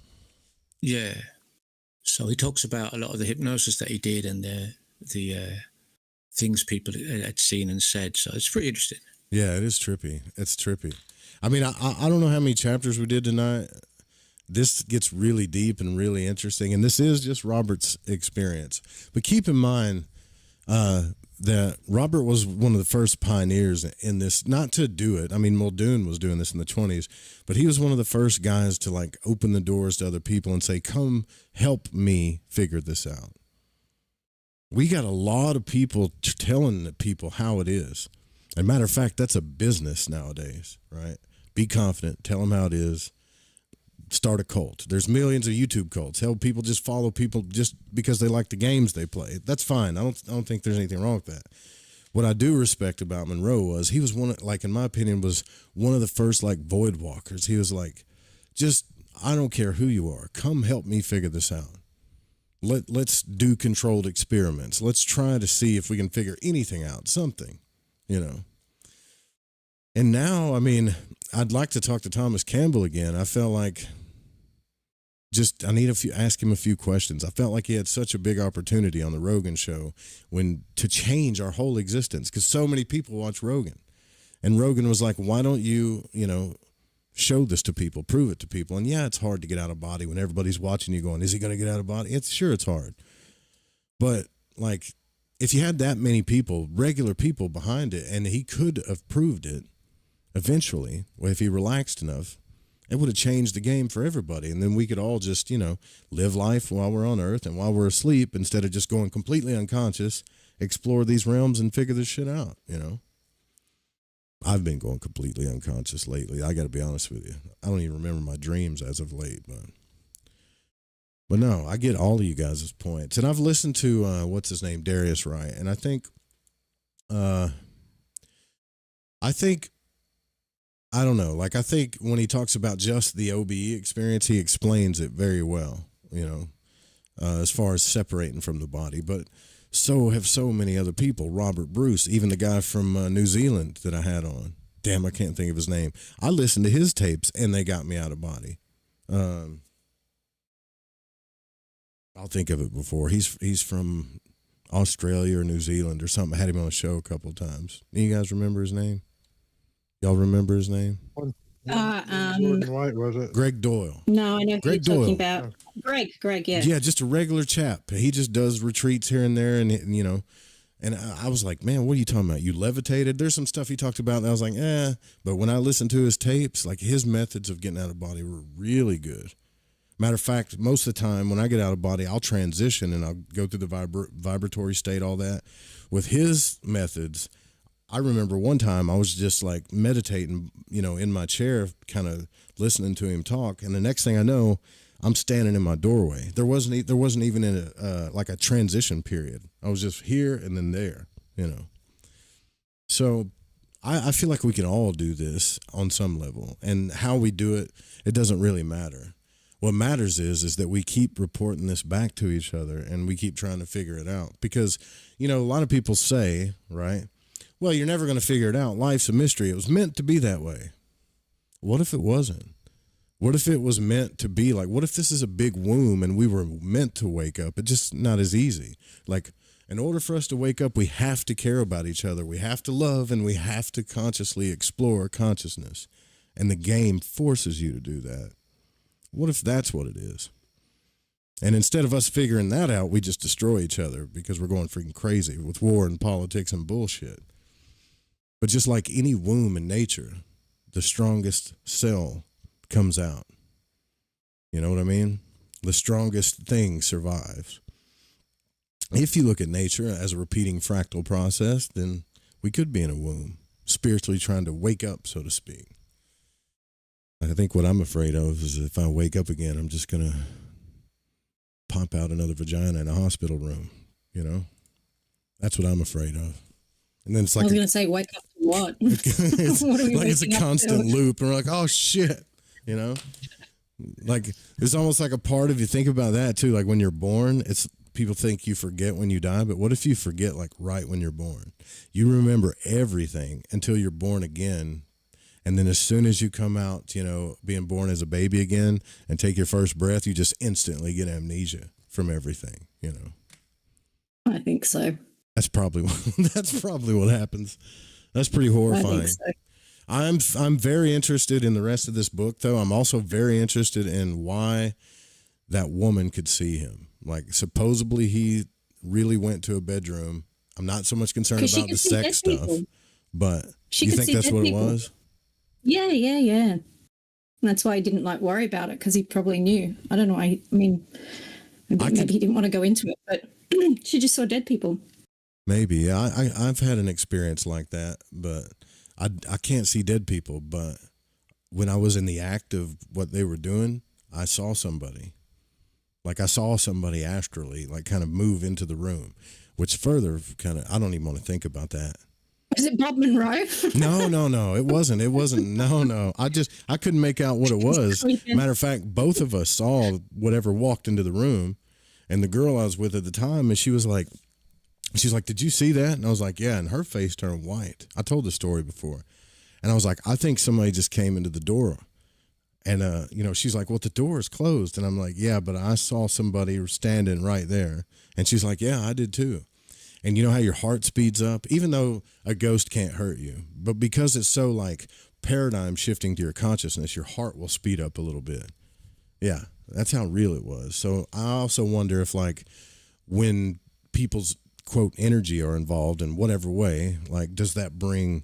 Yeah. So he talks about a lot of the hypnosis that he did and the things people had seen and said. So it's pretty interesting. Yeah, it is trippy. It's trippy. I mean, I don't know how many chapters we did tonight. This gets really deep and really interesting, and this is just Robert's experience. But keep in mind that Robert was one of the first pioneers in this, not to do it. I mean, Muldoon was doing this in the 20s, but he was one of the first guys to like open the doors to other people and say, come help me figure this out. We got a lot of people telling people how it is. As a matter of fact, that's a business nowadays, right? Be confident, tell them how it is. Start a cult. There's millions of YouTube cults. Hell, people just follow people just because they like the games they play. That's fine. I don't think there's anything wrong with that. What I do respect about Monroe was he was in my opinion, was one of the first like void walkers. He was like, I don't care who you are. Come help me figure this out. Let's do controlled experiments. Let's try to see if we can figure anything out, something, And now, I mean, I'd like to talk to Thomas Campbell again. I felt like I need ask him a few questions. I felt like he had such a big opportunity on the Rogan show to change our whole existence, because so many people watch Rogan, and Rogan was like, why don't you, show this to people, prove it to people. And yeah, it's hard to get out of body when everybody's watching you going, is he going to get out of body? It's hard. But like, if you had that many people, regular people behind it, and he could have proved it eventually, if he relaxed enough, it would have changed the game for everybody. And then we could all just, live life while we're on Earth and while we're asleep, instead of just going completely unconscious, explore these realms and figure this shit out, I've been going completely unconscious lately. I got to be honest with you. I don't even remember my dreams as of late, but no, I get all of you guys' points. And I've listened to, what's his name, Darius Wright. And I think I don't know. Like, I think when he talks about just the OBE experience, he explains it very well, as far as separating from the body. But so have so many other people. Robert Bruce, even the guy from New Zealand that I had on. Damn, I can't think of his name. I listened to his tapes, and they got me out of body. I'll think of it before. He's from Australia or New Zealand or something. I had him on the show a couple of times. You guys remember his name? Y'all remember his name? Jordan White, was it? Greg Doyle. No, I know who Greg you're Doyle. talking about. Greg, yeah. Yeah, just a regular chap. He just does retreats here and there, and you know. And I was like, man, what are you talking about? You levitated? There's some stuff he talked about, and I was like, eh. But when I listened to his tapes, like his methods of getting out of body were really good. Matter of fact, most of the time when I get out of body, I'll transition and I'll go through the vibratory state, all that. With his methods, I remember one time I was just like meditating, you know, in my chair, kind of listening to him talk. And the next thing I know, I'm standing in my doorway. There wasn't even in like a transition period. I was just here and then there, you know. So I feel like we can all do this on some level, and how we do it, it doesn't really matter. What matters is that we keep reporting this back to each other, and we keep trying to figure it out. Because, you know, a lot of people say, right, well, you're never going to figure it out. Life's a mystery. It was meant to be that way. What if it wasn't? What if it was meant to be like, what if this is a big womb and we were meant to wake up? It's just not as easy. Like, in order for us to wake up, we have to care about each other. We have to love, and we have to consciously explore consciousness. And the game forces you to do that. What if that's what it is? And instead of us figuring that out, we just destroy each other because we're going freaking crazy with war and politics and bullshit. But just like any womb in nature, the strongest cell comes out. You know what I mean? The strongest thing survives. If you look at nature as a repeating fractal process, then we could be in a womb, spiritually trying to wake up, so to speak. I think what I'm afraid of is if I wake up again, I'm just going to pop out another vagina in a hospital room, you know? That's what I'm afraid of. And then it's like I was going to say, wake up to what? It's What are we like it's a waking up constant to? loop, and we're like, oh shit, you know? Like it's almost like a part of you. Think about that too. Like when you're born, it's people think you forget when you die, but what if you forget like right when you're born? You remember everything until you're born again. And then as soon as you come out, you know, being born as a baby again and take your first breath, you just instantly get amnesia from everything, you know. I think so. That's probably what happens. That's pretty horrifying. I think so. I'm very interested in the rest of this book, though. I'm also very interested in why that woman could see him. Like, supposedly he really went to a bedroom. I'm not so much concerned 'Cause she about the could see sex dead stuff, people. but She you could think see that's dead what people. it was? Yeah. That's why he didn't like worry about it, because he probably knew. I don't know. I mean, maybe he didn't want to go into it, but she just saw dead people. Maybe. I've had an experience like that, but I can't see dead people. But when I was in the act of what they were doing, I saw somebody. Like I saw somebody astrally, like kind of move into the room, which further kind of, I don't even want to think about that. Was it Bob Monroe? No. It wasn't. No. I couldn't make out what it was. Matter of fact, both of us saw whatever walked into the room, and the girl I was with at the time, and she's like, did you see that? And I was like, yeah. And her face turned white. I told the story before. And I was like, I think somebody just came into the door. And, you know, she's like, well, the door is closed. And I'm like, yeah, but I saw somebody standing right there. And she's like, yeah, I did too. And you know how your heart speeds up, even though a ghost can't hurt you, but because it's so like paradigm shifting to your consciousness, your heart will speed up a little bit. Yeah, that's how real it was. So I also wonder if like when people's quote energy are involved in whatever way, like does that bring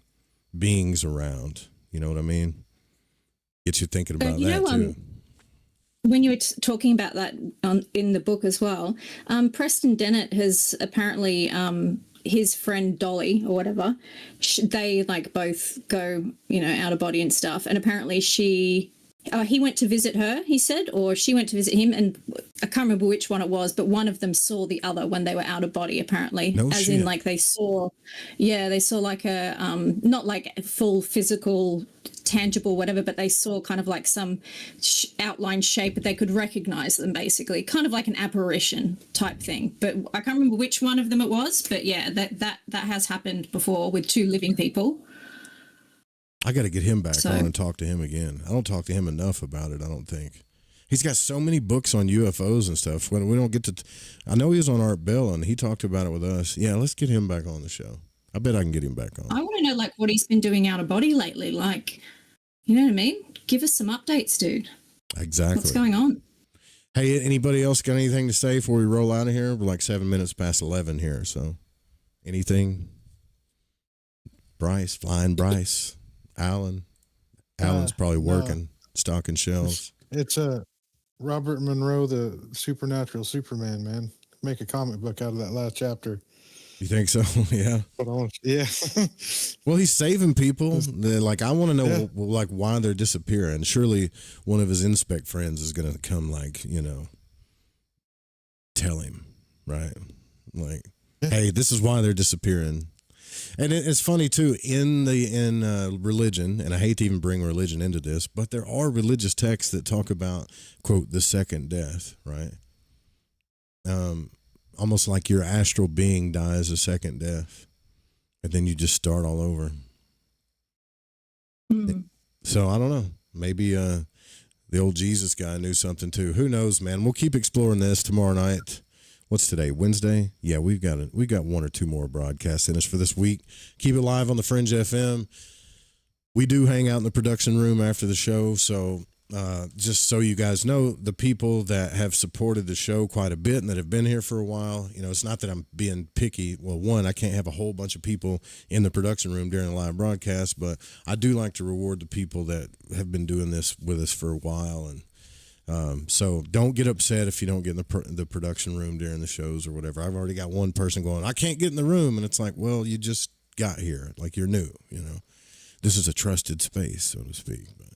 beings around? You know what I mean? Gets you thinking about that too. When you were talking about that in the book as well, Preston Dennett has apparently, his friend Dolly or whatever, they like both go, you know, out of body and stuff. And apparently he went to visit her, he said, or she went to visit him. And I can't remember which one it was, but one of them saw the other when they were out of body, apparently. No As shit. in like they saw like a, not like a full physical tangible whatever, but they saw kind of like some outline shape, but they could recognize them basically, kind of like an apparition type thing. But I can't remember which one of them it was, but yeah, that has happened before with two living people. I got to get him back on and talk to him again. I don't talk to him enough about it, I don't think. He's got so many books on UFOs and stuff. When we don't get to, I know he was on Art Bell and he talked about it with us. Yeah, let's get him back on the show. I bet I can get him back on. I want to know like what he's been doing out of body lately. Like, you know what I mean? Give us some updates, dude. Exactly. What's going on? Hey, anybody else got anything to say before we roll out of here? We're like 7 minutes past 11 here. So anything? Bryce, Flying Bryce, Alan's probably working, stocking shelves. It's Robert Monroe, the supernatural Superman, man. Make a comic book out of that last chapter. You think so? Yeah. Yeah. Well, he's saving people. Like, I want to know, like, why they're disappearing. Surely one of his inspect friends is going to come, like, you know, tell him, right? Like, hey, this is why they're disappearing. And it's funny too in religion, and I hate to even bring religion into this, but there are religious texts that talk about, quote, the second death, right? Almost like your astral being dies a second death, and then you just start all over. Mm-hmm. So I don't know. Maybe the old Jesus guy knew something too. Who knows, man? We'll keep exploring this tomorrow night. What's today? Wednesday? Yeah, we've got one or two more broadcasts in us for this week. Keep it live on the Fringe FM. We do hang out in the production room after the show, so just so you guys know, the people that have supported the show quite a bit and that have been here for a while, you know, it's not that I'm being picky. Well, one, I can't have a whole bunch of people in the production room during a live broadcast, but I do like to reward the people that have been doing this with us for a while. And so don't get upset if you don't get in the production room during the shows or whatever. I've already got one person going, I can't get in the room. And it's like, well, you just got here. Like, you're new, you know. This is a trusted space, so to speak. But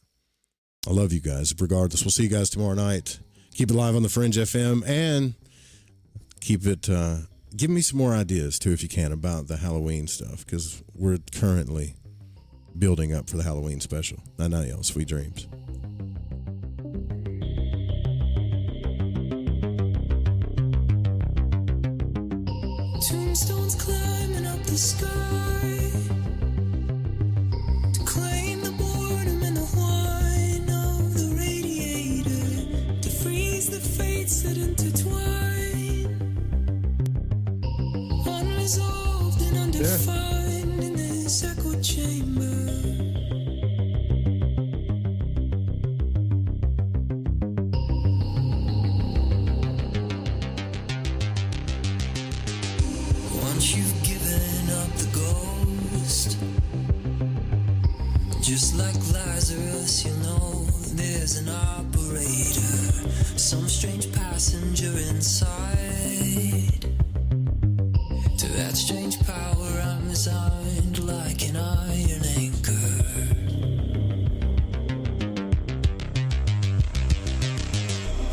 I love you guys. Regardless, we'll see you guys tomorrow night. Keep it live on the Fringe FM and keep it, give me some more ideas too, if you can, about the Halloween stuff, because we're currently building up for the Halloween special. Night night, y'all. Sweet dreams. Tombstones climbing up the sky to claim the boredom and the whine of the radiator, to freeze the fates that intertwine, unresolved and undefined in this echo chamber. You've given up the ghost. Just like Lazarus, you know there's an operator, some strange passenger inside. To that strange power I'm resigned like an iron anchor.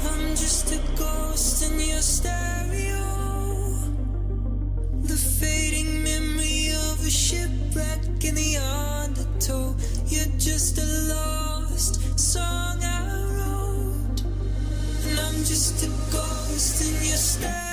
I'm just a ghost in your stereo, the fading memory of a shipwreck in the undertow. You're just a lost song I wrote, and I'm just a ghost in your stare.